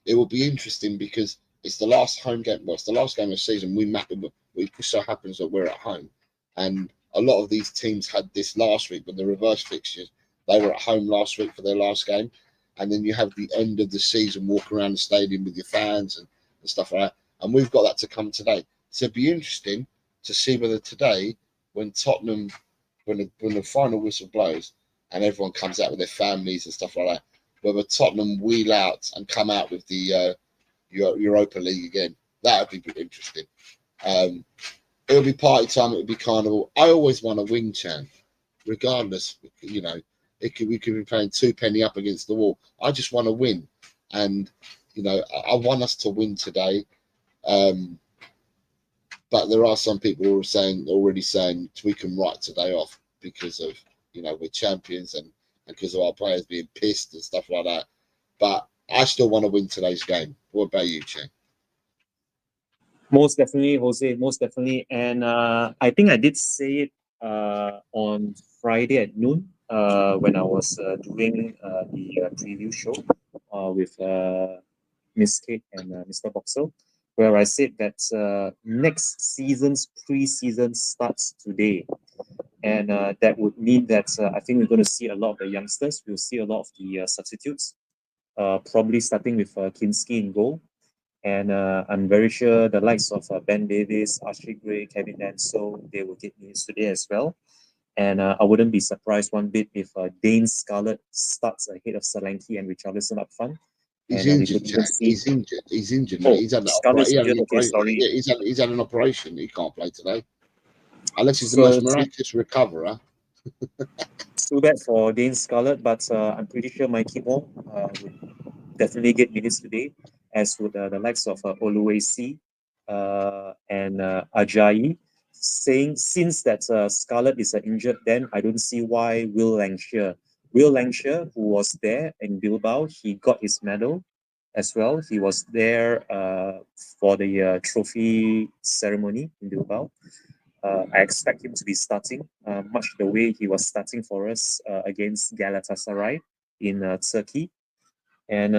it will be interesting because it's the last home game. Well, it's the last game of the season. It just so happens that we're at home, and a lot of these teams had this last week with the reverse fixtures. They were at home last week for their last game, and then you have the end of the season, walk around the stadium with your fans and stuff like that. And we've got that to come today. So it'd be interesting to see whether today, when Tottenham, when the final whistle blows and everyone comes out with their families and stuff like that, whether Tottenham wheel out and come out with the Europa League again. That would be interesting. It'll be party time. It'll be carnival. I always want to win, Chang, regardless. You know, we could be playing 2 penny up against the wall. I just want to win, and you know, I want us to win today. But there are some people who are already saying we can write today off because of, you know, we're champions and because of our players being pissed and stuff like that. But I still want to win today's game. What about you, Chang? Most definitely, Jose, most definitely. And I think I did say it on Friday at noon when I was doing the preview show with Miss Kate and Mr. Boxel, where I said that next season's pre-season starts today. And that would mean that I think we're going to see a lot of the youngsters. We'll see a lot of the substitutes, probably starting with Kinski in goal. And I'm very sure the likes of Ben Davis, Ashley Gray, Kevin Danso, they will get minutes today as well. And I wouldn't be surprised one bit if Dane Scarlett starts ahead of Solanke and Richarlison up front. He's injured, Jack. He's injured. He's injured. Oh, he's had an Scarlett's injured. Okay, sorry. Yeah, he's had an operation. He can't play today, unless he's the So, most miraculous recoverer. Too bad for Dane Scarlett, but I'm pretty sure Mikey Moore would definitely get minutes today, as would the likes of Oluwesi and Ajayi. Saying since that Scarlett is injured, then I don't see why Will Langshire, who was there in Bilbao, he got his medal as well. He was there for the trophy ceremony in Bilbao. I expect him to be starting, much the way he was starting for us against Galatasaray in Turkey. And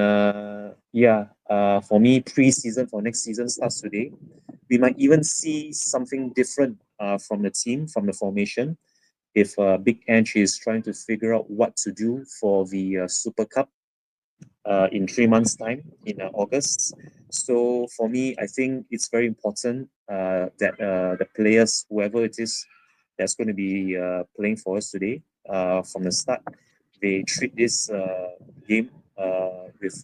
for me, pre-season for next season starts today. We might even see something different from the team, from the formation, if Big Ange is trying to figure out what to do for the Super Cup in 3 months' time in August. So for me, I think it's very important that the players, whoever it is that's going to be playing for us today, from the start, they treat this game with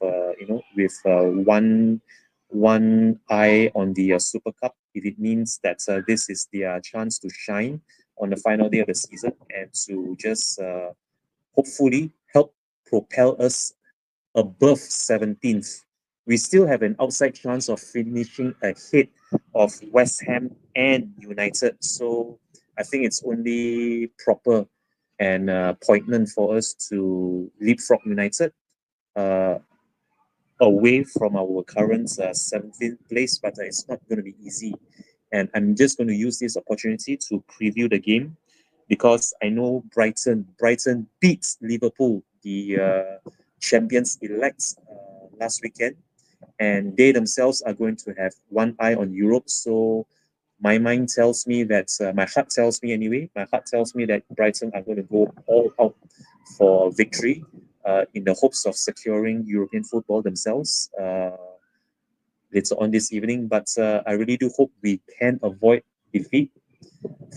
one eye on the Super Cup, if it means that this is their chance to shine on the final day of the season and to just hopefully help propel us above 17th. We still have an outside chance of finishing ahead of West Ham and United. So I think it's only proper and poignant for us to leapfrog United away from our current 17th place, but it's not going to be easy. And I'm just going to use this opportunity to preview the game because I know Brighton beat Liverpool, the champions-elect, last weekend, and they themselves are going to have one eye on Europe. So my mind tells me that, my heart tells me anyway, that Brighton are going to go all out for victory in the hopes of securing European football themselves later on this evening. But I really do hope we can avoid defeat.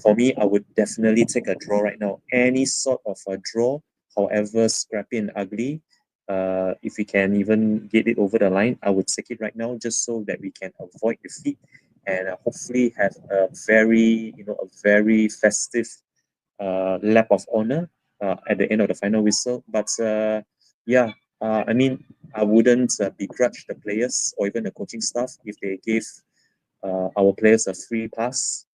For me, I would definitely take a draw right now. Any sort of a draw, however scrappy and ugly, if we can even get it over the line, I would take it right now just so that we can avoid defeat and hopefully have a very festive lap of honor at the end of the final whistle. But I mean, I wouldn't begrudge the players or even the coaching staff if they gave our players a free pass,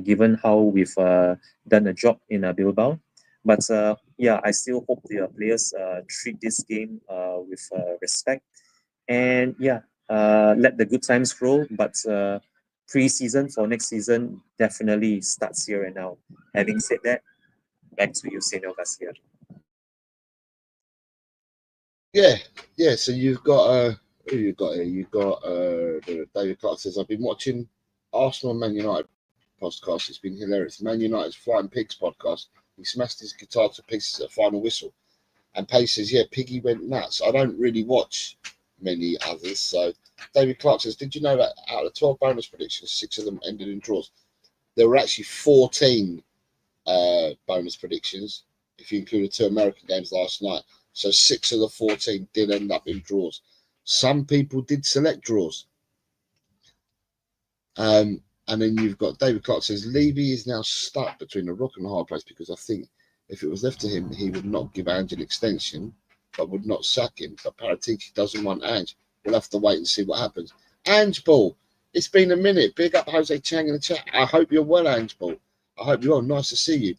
given how we've done a job in Bilbao. But I still hope the players treat this game with respect. And let the good times roll. But pre-season for next season definitely starts here and now. Having said that, Back to you, Senor Garcia. Yeah. So you've got who you got here? You've got David Clark says, I've been watching Arsenal and Man United podcast. It's been hilarious. Man United's Flying Pigs podcast. He smashed his guitar to pieces at final whistle. And Pace says, yeah, Piggy went nuts. I don't really watch many others. So David Clark says, did you know that out of 12 bonus predictions, 6 of them ended in draws? There were actually 14 bonus predictions, if you include the 2 American games last night. So 6 of the 14 did end up in draws. Some people did select draws. And then you've got David Clark says, Levy is now stuck between a rock and a hard place because I think if it was left to him, he would not give Ange an extension, but would not sack him. But Paratici doesn't want Ange. We'll have to wait and see what happens. Ange Ball, it's been a minute. Big up Jose Chang in the chat. I hope you're well, Ange Ball. I hope you're well. Nice to see you.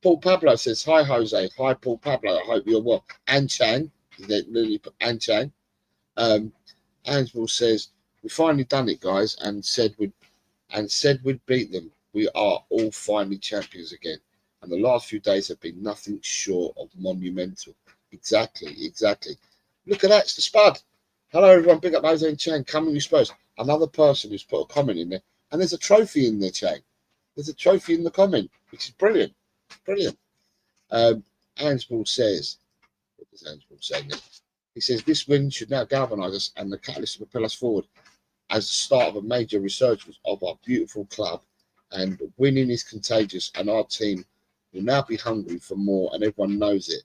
Paul Pablo says, hi, Jose. Hi, Paul Pablo. I hope you're well. And Chang. And Chang. Ange Ball says, we finally done it, guys, and said we'd beat them. We are all finally champions again. And the last few days have been nothing short of monumental. Exactly. Look at that, it's the Spud. Hello, everyone. Big up Jose and Chang. Coming, you suppose. Another person who's put a comment in there. And there's a trophy in there, Chang. There's a trophy in the comment, which is brilliant. Ansball says, what does Ansball say next? He says, this win should now galvanise us and the catalyst to propel us forward as the start of a major resurgence of our beautiful club. And winning is contagious, and our team will now be hungry for more, and everyone knows it.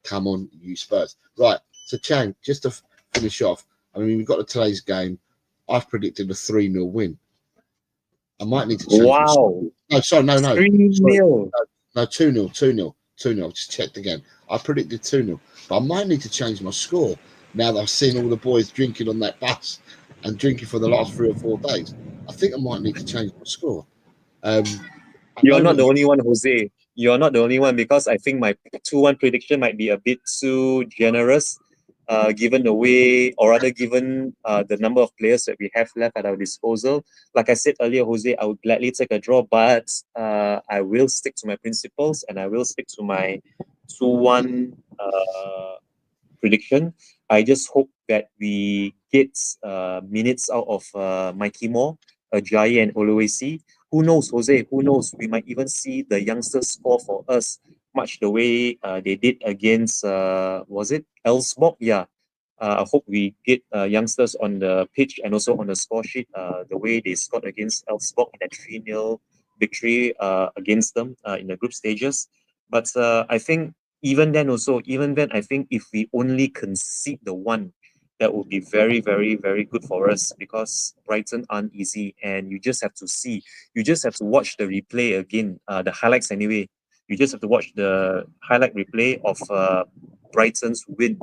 Come on, you Spurs. Right, so Chang, just to finish off, I mean, we've got to today's game. I've predicted a 3-0 win. I might need to change. Wow. No, sorry, no. 3-0. No, 2-0. I've just checked again. I predicted 2-0. But I might need to change my score now that I've seen all the boys drinking on that bus and drinking for the last 3 or 4 days. I think I might need to change my score. You're not the only one, Jose. You're not the only one, because I think my 2-1 prediction might be a bit too generous, given the way, or rather given the number of players that we have left at our disposal. Like I said earlier, Jose, I would gladly take a draw, but I will stick to my principles and I will stick to my 2-1 prediction. I just hope that we get minutes out of Mikey Moore, Ajayi and Oluwesi. Who knows, Jose? Who knows? We might even see the youngsters score for us, much the way they did against, was it Elfsborg? Yeah. I hope we get youngsters on the pitch and also on the score sheet, the way they scored against Elfsborg in that 3-0 victory against them in the group stages. But I think even then, I think if we only concede the 1, that would be very, very, very good for us, because Brighton aren't easy, and you just have to see. You just have to watch the replay again, the highlights anyway. You just have to watch the highlight replay of Brighton's win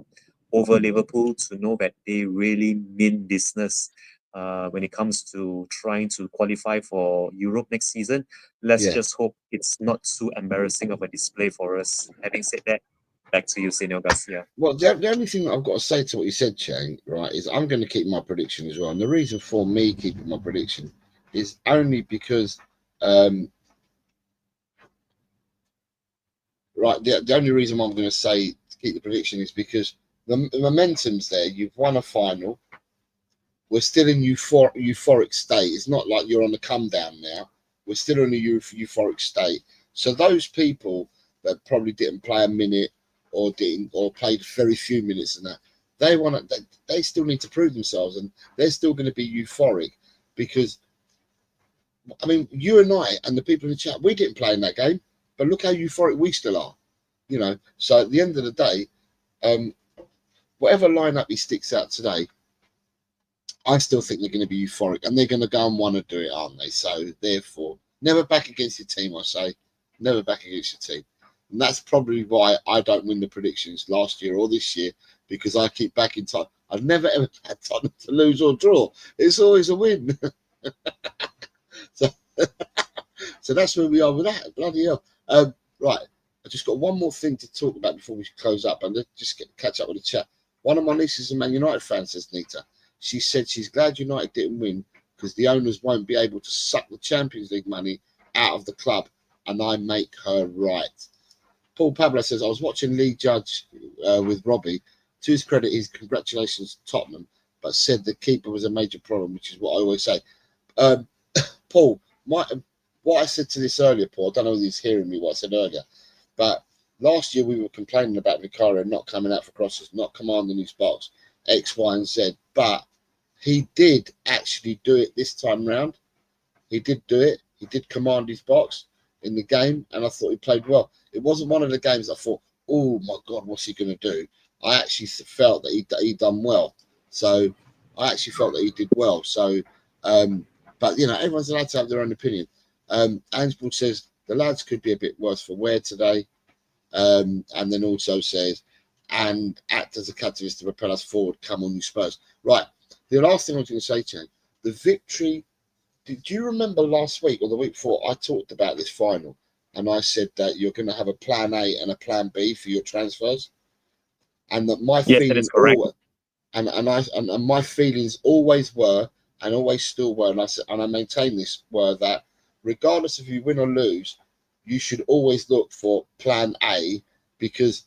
over Liverpool to know that they really mean business when it comes to trying to qualify for Europe next season. Let's just hope it's not too embarrassing of a display for us. Having said that, back to you, Senor Garcia. Well, the only thing that I've got to say to what you said, Chang, right, is I'm going to keep my prediction as well. And the reason for me keeping my prediction is only because, right, the only reason why I'm going to say to keep the prediction is because the momentum's there. You've won a final. We're still in euphoric state. It's not like you're on the come down now. We're still in a euphoric state. So those people that probably didn't play a minute or played very few minutes and that, they still need to prove themselves, and they're still going to be euphoric, because I mean, you and I and the people in the chat, we didn't play in that game, but look how euphoric we still are, you know. So at the end of the day, whatever lineup he sticks out today, I still think they're going to be euphoric, and they're going to go and want to do it, aren't they? So therefore, never back against your team. I say, never back against your team. And that's probably why I don't win the predictions last year or this year, because I keep backing time. I've never ever had time to lose or draw. It's always a win. So that's where we are with that. Bloody hell. Right. I just got one more thing to talk about before we close up, and let's just catch up with the chat. One of my nieces is a Man United fan, says Nita. She said she's glad United didn't win because the owners won't be able to suck the Champions League money out of the club and I make her right. Paul Pablo says, I was watching Lee Judge with Robbie. To his credit, his congratulations to Tottenham, but said the keeper was a major problem, which is what I always say. Paul, what I said to this earlier, Paul, I don't know if he's hearing me what I said earlier, but last year we were complaining about Vicario not coming out for crosses, not commanding his box, X, Y, and Z, but he did actually do it this time round. He did do it. He did command his box in the game, and I thought he played well. It wasn't one of the games I thought, oh my God, what's he going to do? I actually felt that he done well. So I actually felt that he did well. So, but you know, everyone's allowed to have their own opinion. Ansball says the lads could be a bit worse for wear today, and then also says, and act as a catalyst to propel us forward. Come on, you Spurs. Right. The last thing I was going to say, Chang, the victory. Did you remember last week or the week before? I talked about this final, and I said that you're going to have a plan A and a plan B for your transfers, and that my feelings and my feelings always were and always still were, and I maintain this, were that regardless if you win or lose, you should always look for plan A, because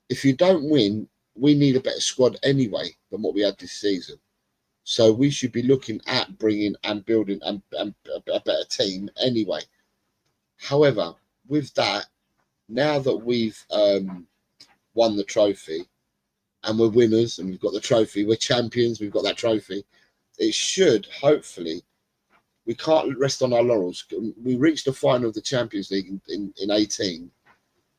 if you don't win, we need a better squad anyway than what we had this season. So we should be looking at bringing and building and a better team anyway. However, with that, now that we've won the trophy and we're winners and we've got the trophy, we're champions, we've got that trophy, it should, hopefully, we can't rest on our laurels. We reached the final of the Champions League in 18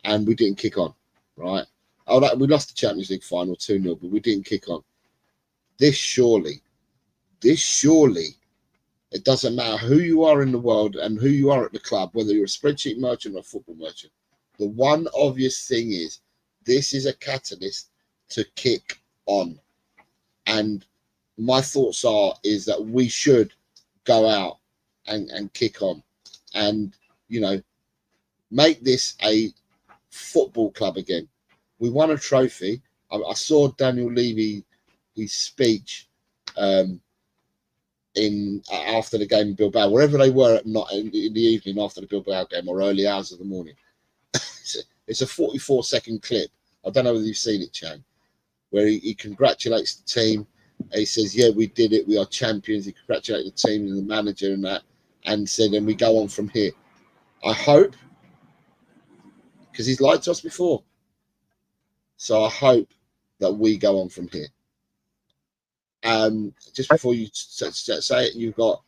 and we didn't kick on, right? We lost the Champions League final 2-0, but we didn't kick on. This surely, it doesn't matter who you are in the world and who you are at the club, whether you're a spreadsheet merchant or a football merchant. The one obvious thing is this is a catalyst to kick on. And my thoughts is that we should go out and kick on and, you know, make this a football club again. We won a trophy. I saw Daniel Levy, his speech after the game in Bilbao, wherever they were in the evening after the Bilbao game or early hours of the morning. It's a 44-second clip. I don't know whether you've seen it, Chang, where he congratulates the team. He says, yeah, we did it. We are champions. He congratulated the team and the manager and that, and said, and we go on from here. I hope, because he's lied to us before. So I hope that we go on from here. Just before you say it, you've got,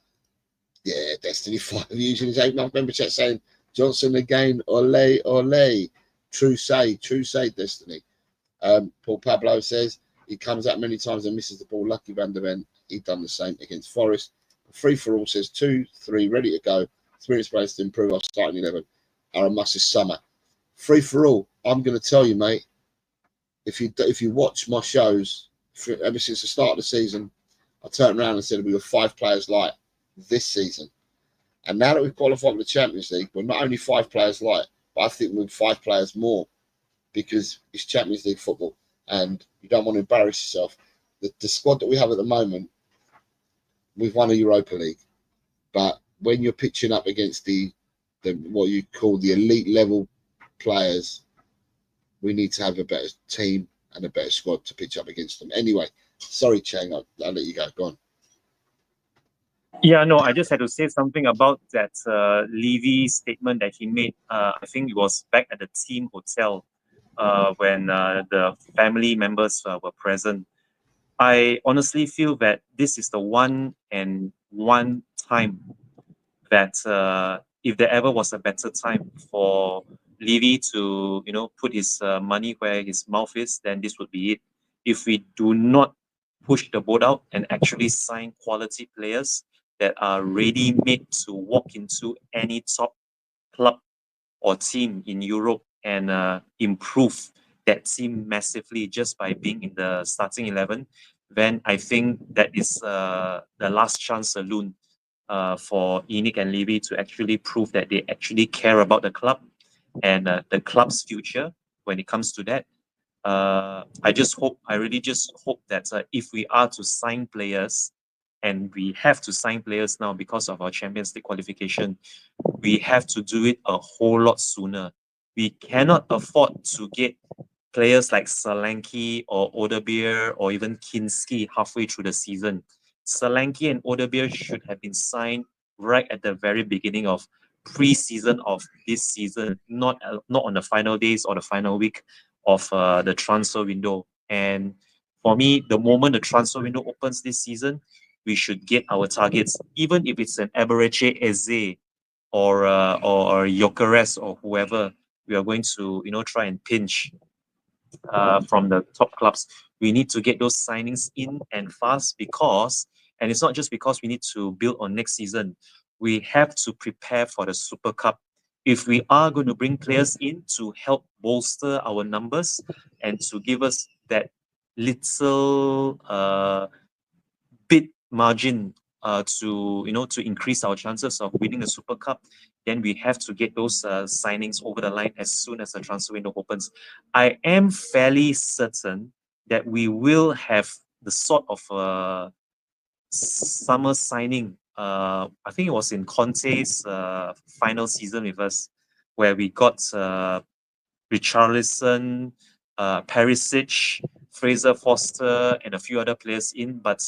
Destiny 5 using his 8-month member chat saying, Johnson again, ole, ole. True say, Destiny. Paul Pablo says, he comes out many times and misses the ball. Lucky Van der Ven, he done the same against Forest. Free for all says 2-3, ready to go. 3 players to improve our starting 11 are a must this summer. Free for all, I'm going to tell you, mate, if you watch my shows, ever since the start of the season, I turned around and said we were 5 players light this season. And now that we've qualified for the Champions League, we're not only 5 players light, but I think we're 5 players more, because it's Champions League football and you don't want to embarrass yourself. The squad that we have at the moment, we've won a Europa League. But when you're pitching up against the what you call the elite level players, we need to have a better team and a better squad to pitch up against them. Anyway, sorry, Chang, I'll let you go. Go on. Yeah, no, I just had to say something about that Levy statement that he made. I think it was back at the team hotel when the family members were present. I honestly feel that this is the one time that if there ever was a better time for Levy to, put his money where his mouth is, then this would be it. If we do not push the boat out and actually sign quality players that are ready-made to walk into any top club or team in Europe and improve that team massively just by being in the starting 11, then I think that is the last chance saloon for Enoch and Levy to actually prove that they actually care about the club and the club's future when it comes to that. I really just hope that if we are to sign players and we have to sign players now because of our Champions League qualification, we have to do it a whole lot sooner. We cannot afford to get players like Solanke or Odebeer or even Kinski halfway through the season. Solanke and Odebeer should have been signed right at the very beginning of pre-season of this season, not on the final days or the final week of the transfer window. And for me, the moment the transfer window opens this season, we should get our targets, even if it's an Eberechi Eze or Gyökeres or whoever we are going to try and pinch from the top clubs. We need to get those signings in and fast and it's not just because we need to build on next season. We have to prepare for the Super Cup. If we are going to bring players in to help bolster our numbers and to give us that little bit margin to increase our chances of winning the Super Cup, then we have to get those signings over the line as soon as the transfer window opens. I am fairly certain that we will have the sort of summer signing. I think it was in Conte's final season with us, where we got Richarlison, Perisic, Fraser Foster, and a few other players in. But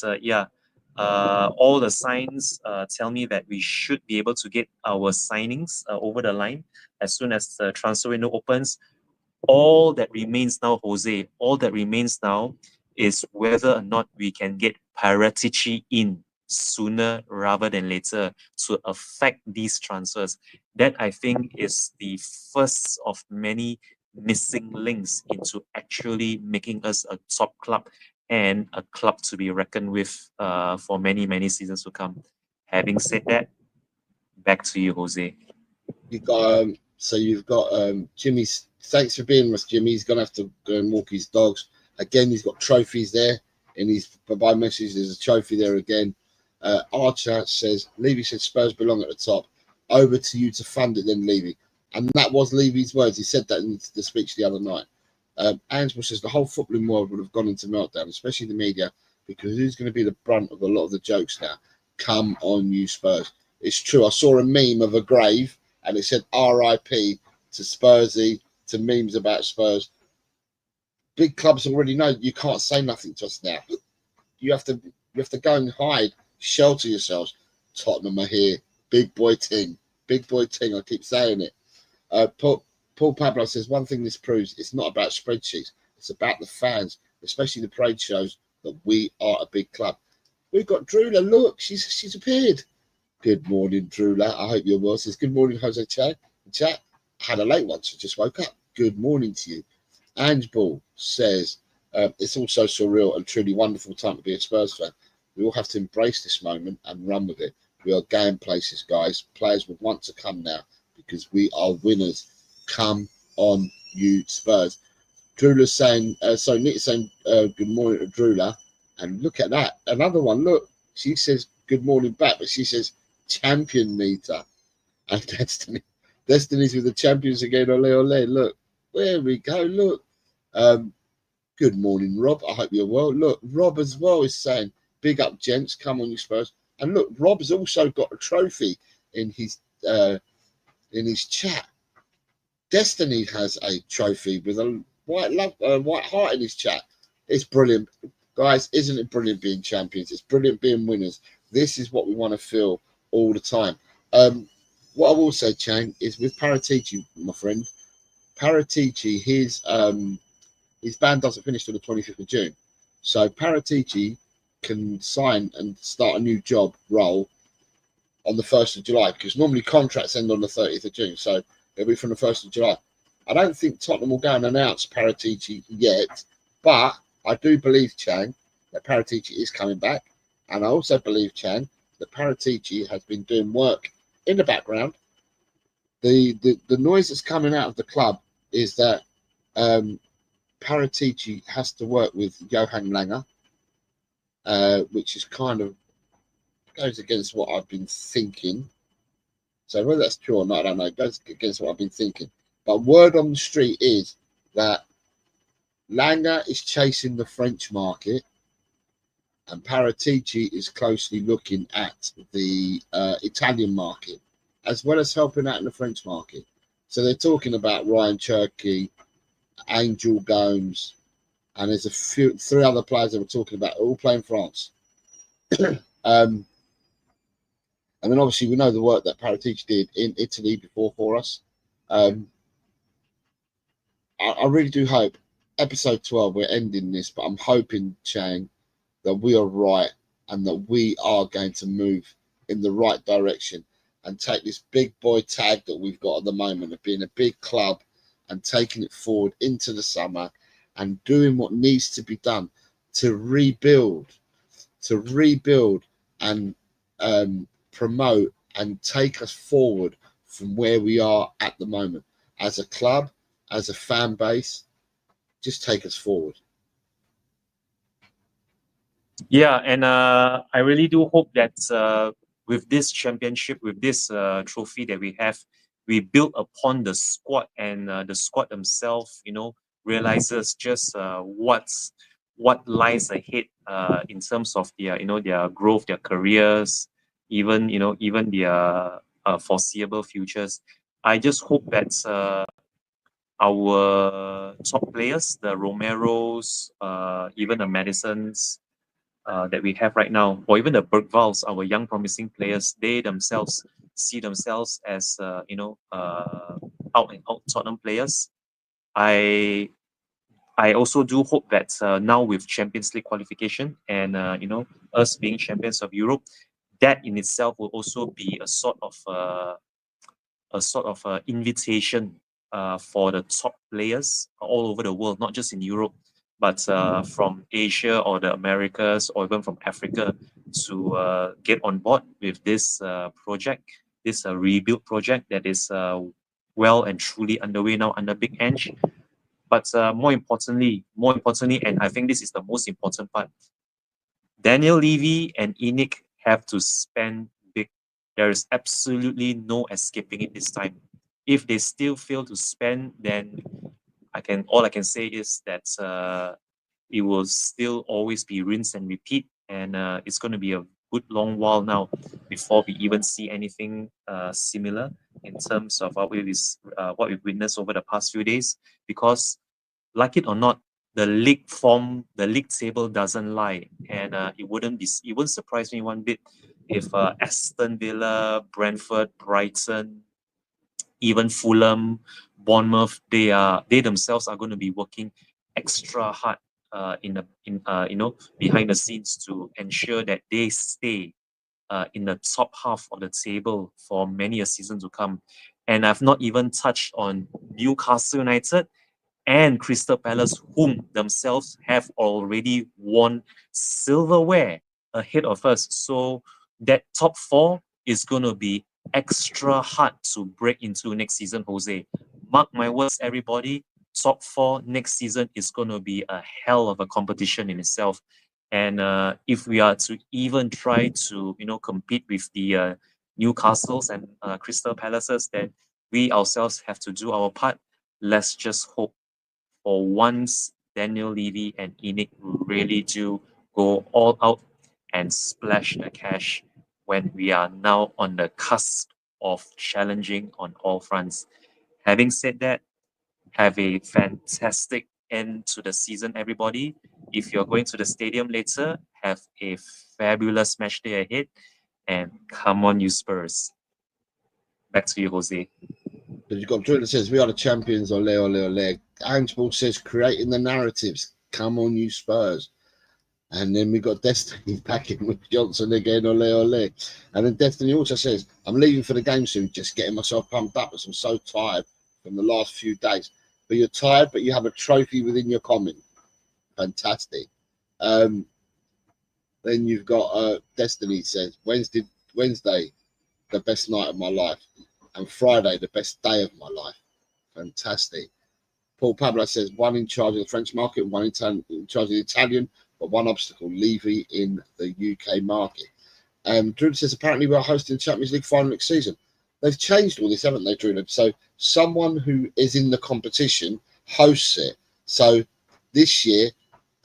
all the signs tell me that we should be able to get our signings over the line as soon as the transfer window opens. All that remains now, Jose, is whether or not we can get Paratici in sooner rather than later to affect these transfers. That, I think, is the first of many missing links into actually making us a top club and a club to be reckoned with for many, many seasons to come. Having said that, back to you, Jose. You've got Jimmy's. Thanks for being with us, Jimmy. He's gonna have to go and walk his dogs again. He's got trophies there in his by message. There's a trophy there again. Archer says Levy said Spurs belong at the top. Over to you to fund it, then Levy. And that was Levy's words. He said that in the speech the other night. Ansel says the whole footballing world would have gone into meltdown, especially the media, because who's going to be the brunt of a lot of the jokes now? Come on, you Spurs. It's true. I saw a meme of a grave and it said R.I.P. to Spursy, to memes about Spurs. Big clubs already know you can't say nothing just now. You have to go and hide, shelter yourselves. Tottenham are here. Big boy ting. Big boy ting. I keep saying it. Paul Pablo says one thing this proves, it's not about spreadsheets. It's about the fans, especially the parade shows, that we are a big club. We've got Drula. Look, she's appeared. Good morning, Drula. I hope you're well. Says good morning, Jose Chat. I had a late one, so just woke up. Good morning to you. Ange Ball says it's also surreal and truly wonderful time to be a Spurs fan. We all have to embrace this moment and run with it. We are going places, guys. Players will want to come now because we are winners. Come on, you Spurs. Drula's saying, so Nick's saying good morning to Drula. And look at that. Another one, look. She says good morning back, but she says champion meter. And Destiny's with the champions again. Ole, ole. Look, there we go. Look. Good morning, Rob. I hope you're well. Look, Rob as well is saying, big up, gents. Come on, you Spurs. And look, Rob's also got a trophy in his chat. Destiny has a trophy with a white heart in his chat. It's brilliant, guys. Isn't it brilliant being champions? It's brilliant being winners. This is what we want to feel all the time. What I will say, Chang, is with Paratici, my friend. Paratici, his ban doesn't finish till the 25th of June. So Paratici can sign and start a new job role on the 1st of July, because normally contracts end on the 30th of June. So it'll be from the 1st of July. I don't think Tottenham will go and announce Paratici yet, but I do believe, Chang, that Paratici is coming back. And I also believe, Chang, that Paratici has been doing work in the background. The noise that's coming out of the club is that Paratici has to work with Johan Langer, which is kind of goes against what I've been thinking. So whether that's true or not, I don't know. It goes against what I've been thinking. But word on the street is that Langer is chasing the French market, and Paratici is closely looking at the Italian market, as well as helping out in the French market. So they're talking about Ryan Cherky, Angel Gomes, and there's three other players that we're talking about, all playing France. And then obviously we know the work that Paratici did in Italy before for us. I really do hope, episode 12, we're ending this, but I'm hoping, Chang, that we are right and that we are going to move in the right direction and take this big boy tag that we've got at the moment of being a big club and taking it forward into the summer and doing what needs to be done to rebuild and promote and take us forward from where we are at the moment as a club, as a fan base. Just take us forward. Yeah, and I really do hope that with this championship, with this trophy that we have, we build upon the squad, and the squad themselves, realizes just what lies ahead in terms of their their growth, their careers, even their foreseeable futures. I just hope that our top players, the Romeros, even the Madisons that we have right now, or even the Bergvalls, our young promising players, they themselves see themselves as out and out Tottenham players. I also do hope that now with Champions League qualification and us being champions of Europe, that in itself will also be a sort of invitation for the top players all over the world, not just in Europe, but from Asia or the Americas or even from Africa, to get on board with this project, this rebuild project that is well and truly underway now under Big Ange. But more importantly, and I think this is the most important part, Daniel Levy and ENIC have to spend big. There is absolutely no escaping it this time. If they still fail to spend, then all I can say is that it will still always be rinse and repeat, and it's going to be a good long while now before we even see anything similar in terms of what we've witnessed over the past few days. Because, like it or not, the league table doesn't lie, and it wouldn't surprise me one bit if Aston Villa, Brentford, Brighton, even Fulham, Bournemouth, they themselves are going to be working extra hard behind the scenes to ensure that they stay in the top half of the table for many a season to come. And I've not even touched on Newcastle United and Crystal Palace, whom themselves have already won silverware ahead of us. So that top four is going to be extra hard to break into next season, Jose. Mark my words, everybody. Top four next season is going to be a hell of a competition in itself. And if we are to even try to compete with the Newcastles and Crystal Palaces, then we ourselves have to do our part. Let's just hope for once Daniel Levy and ENIC really do go all out and splash the cash when we are now on the cusp of challenging on all fronts. Having said that, have a fantastic end to the season, everybody. If you're going to the stadium later, have a fabulous match day ahead, and come on, you Spurs. Back to you, Jose. But you've got Twitter that says, we are the champions, ole, ole, ole. Angeball says, creating the narratives. Come on, you Spurs. And then we got Destiny back in with Johnson again, ole, ole. And then Destiny also says, I'm leaving for the game soon, just getting myself pumped up, because I'm so tired from the last few days. But you're tired, but you have a trophy within your comment. Fantastic. Then you've got Destiny says, Wednesday, the best night of my life. And Friday, the best day of my life. Fantastic. Paul Pablo says, one in charge of the French market, one in charge of the Italian, but one obstacle, Levy in the UK market. Drew says, apparently we're hosting the Champions League final next season. They've changed all this, haven't they, Drew? So someone who is in the competition hosts it. So this year,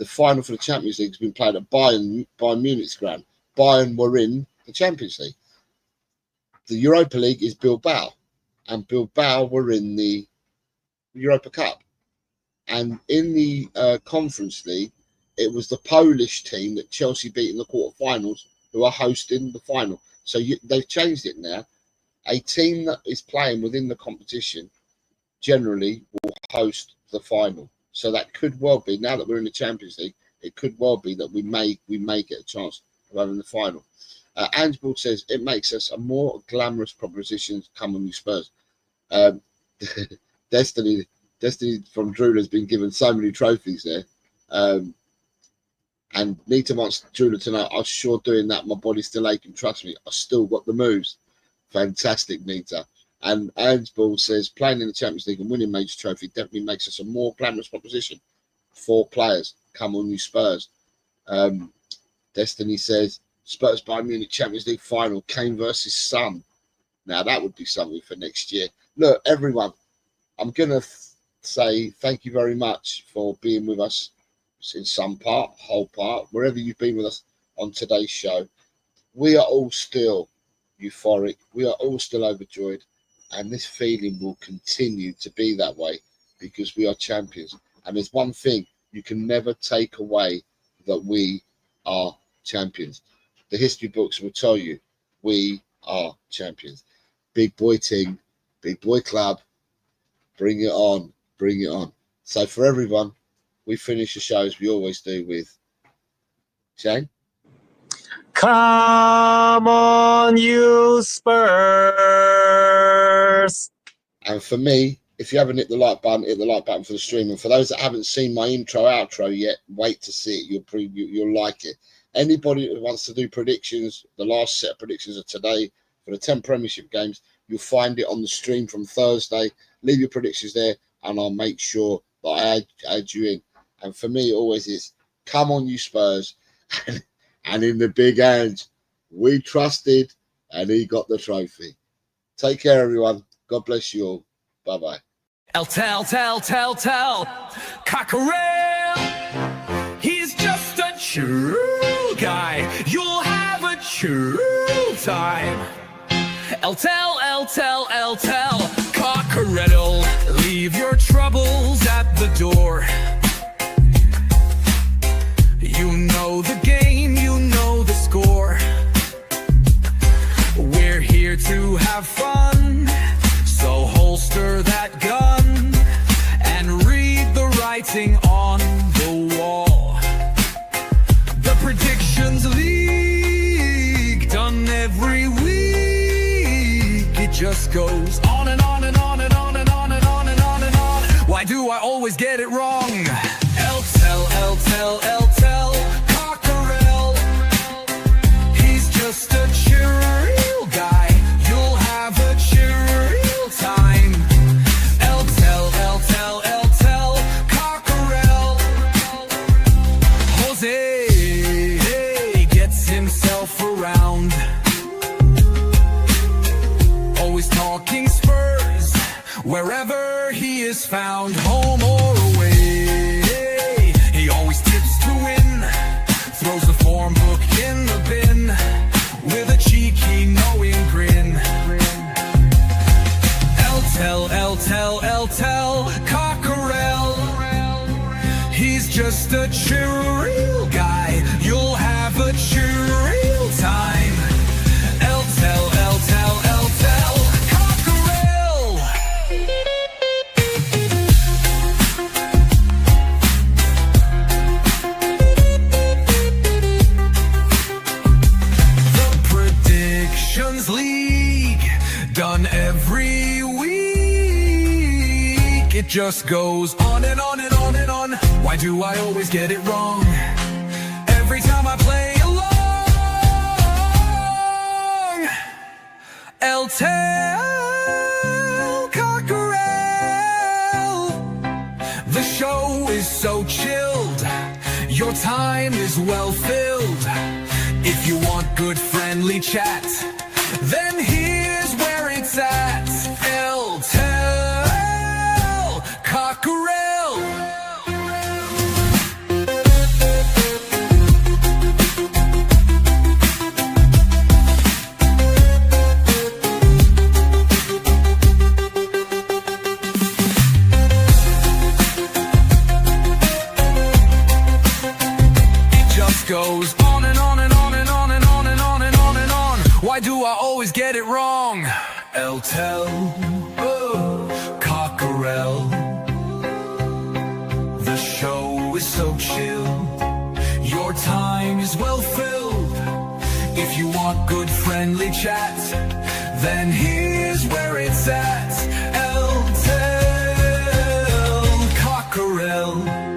the final for the Champions League has been played at Bayern Munich's ground. Bayern were in the Champions League. The Europa League is Bilbao, and Bilbao were in the Europa Cup. And in the Conference League, it was the Polish team that Chelsea beat in the quarterfinals who are hosting the final. So they've changed it now. A team that is playing within the competition generally will host the final. So that could well be, now that we're in the Champions League, it could well be that we may get a chance of having the final. Angeball says it makes us a more glamorous proposition come on you Spurs. Destiny from Drew has been given so many trophies there. And Nita wants Drew to know, I'm sure doing that, my body's still aching. Trust me, I still got the moves. Fantastic, Nita. And Angeball says playing in the Champions League and winning major trophy definitely makes us a more glamorous proposition for players. Come on, you Spurs. Destiny says Spurs Bayern Munich Champions League final, Kane versus Son. Now that would be something for next year. Look, everyone, I'm gonna say thank you very much for being with us in some part, whole part, wherever you've been with us on today's show. We are all still euphoric. We are all still overjoyed. And this feeling will continue to be that way because we are champions. And there's one thing you can never take away, that we are champions. The history books will tell you we are champions. Big boy team, big boy club, bring it on, bring it on. So for everyone, we finish the show as we always do with Chang. Come on, you Spurs! And for me, if you haven't hit the like button, hit the like button for the stream. And for those that haven't seen my intro outro yet, wait to see it. You'll like it. Anybody who wants to do predictions, the last set of predictions of today for the 10 Premiership games, you'll find it on the stream from Thursday. Leave your predictions there, and I'll make sure that I add you in. And for me, it always is, come on, you Spurs. And in the big hands, we trusted, and he got the trophy. Take care, everyone. God bless you all. Bye-bye. Tell Cockerel, he's just a true guy. You'll have a true time. Tell Cockerel, leave your troubles at the door. You know the game, you know the score. We're here to have fun, so holster that gun and read the writing on the wall. The predictions league done every week. It just goes on and on and on and on and on and on and on and on. Why do I always get it wrong? Tell Cockerel, he's just a chill guy. You'll have a chill time. Tell Cockerel. Jose gets himself around, always talking Spurs wherever he is found, home or away. He always tips to win, throws the form book in the bin with a cheeky knowing grin. Tell Cockerel, he's just a chill guy. You'll have a chill time. Tell Cockerel. The Predictions League done every week. It just goes on and on and on and on. Why do I always get it wrong? Every time I play along. Tell Cockerel, the show is so chilled. Your time is well filled. If you want good friendly chat, then here's where it's at. Tell Cockerel. do I always get it wrong? Tel Cockerel. The show is so chill. Your time is well filled. If you want good friendly chat, then here's where it's at. Tel Cockerel.